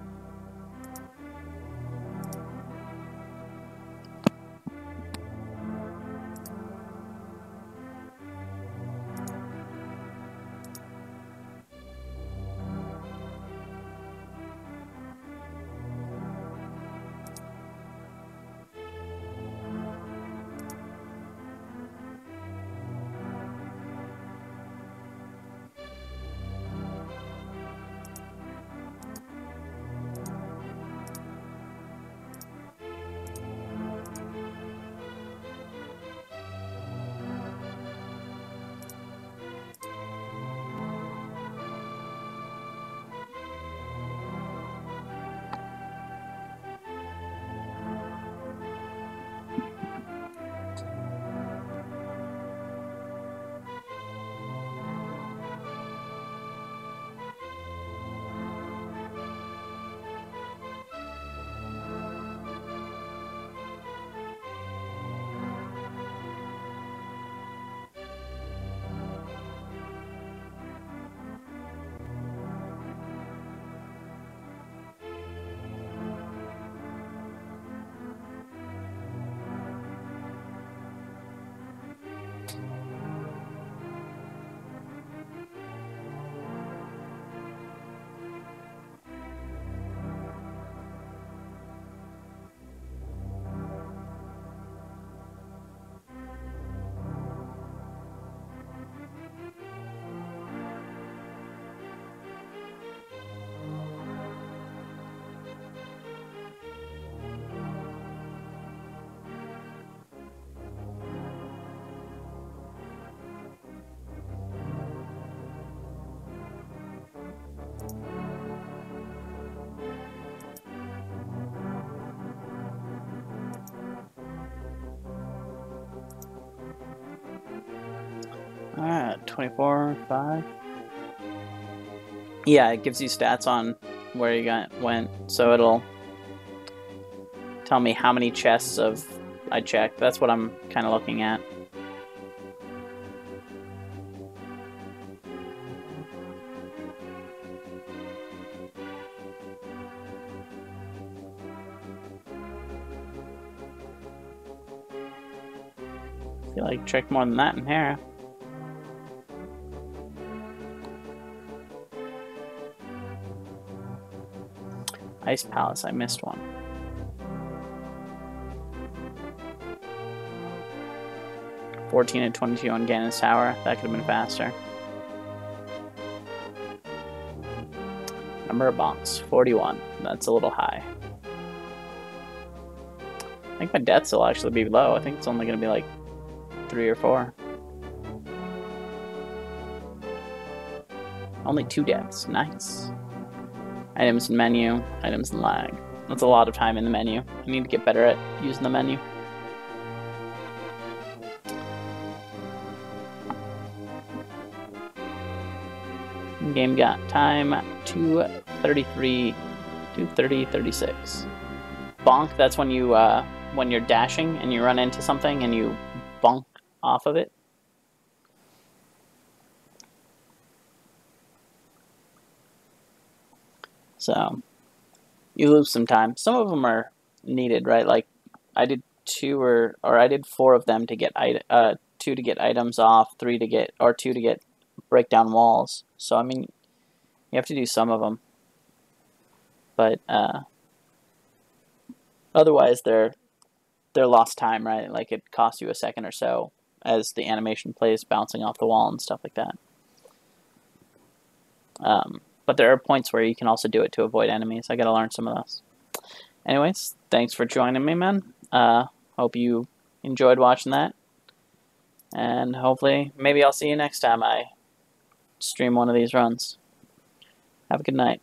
24, 5. Yeah, it gives you stats on where you went, so it'll tell me how many chests I checked. That's what I'm kind of looking at. I feel like I checked more than that in here. Ice Palace, I missed one. $14 and $22 on Ganon's Tower. That could have been faster. Number of bonks, 41. That's a little high. I think my deaths will actually be low. I think it's only going to be like 3 or 4. Only 2 deaths. Nice. Items and menu. Items and lag. That's a lot of time in the menu. I need to get better at using the menu. Game got time 2:33, 2:30:36. Bonk. That's when you when you're dashing and you run into something and you bonk off of it. So you lose some time. Some of them are needed, right? Like I did 2 or I did 4 of them to get 2 to get items off, 3 to get 2 to get break down walls. So I mean, you have to do some of them, but otherwise they're lost time, right? Like it costs you a second or so as the animation plays bouncing off the wall and stuff like that. But there are points where you can also do it to avoid enemies. I gotta learn some of those. Anyways, thanks for joining me, man. Hope you enjoyed watching that. And hopefully, maybe I'll see you next time I stream one of these runs. Have a good night.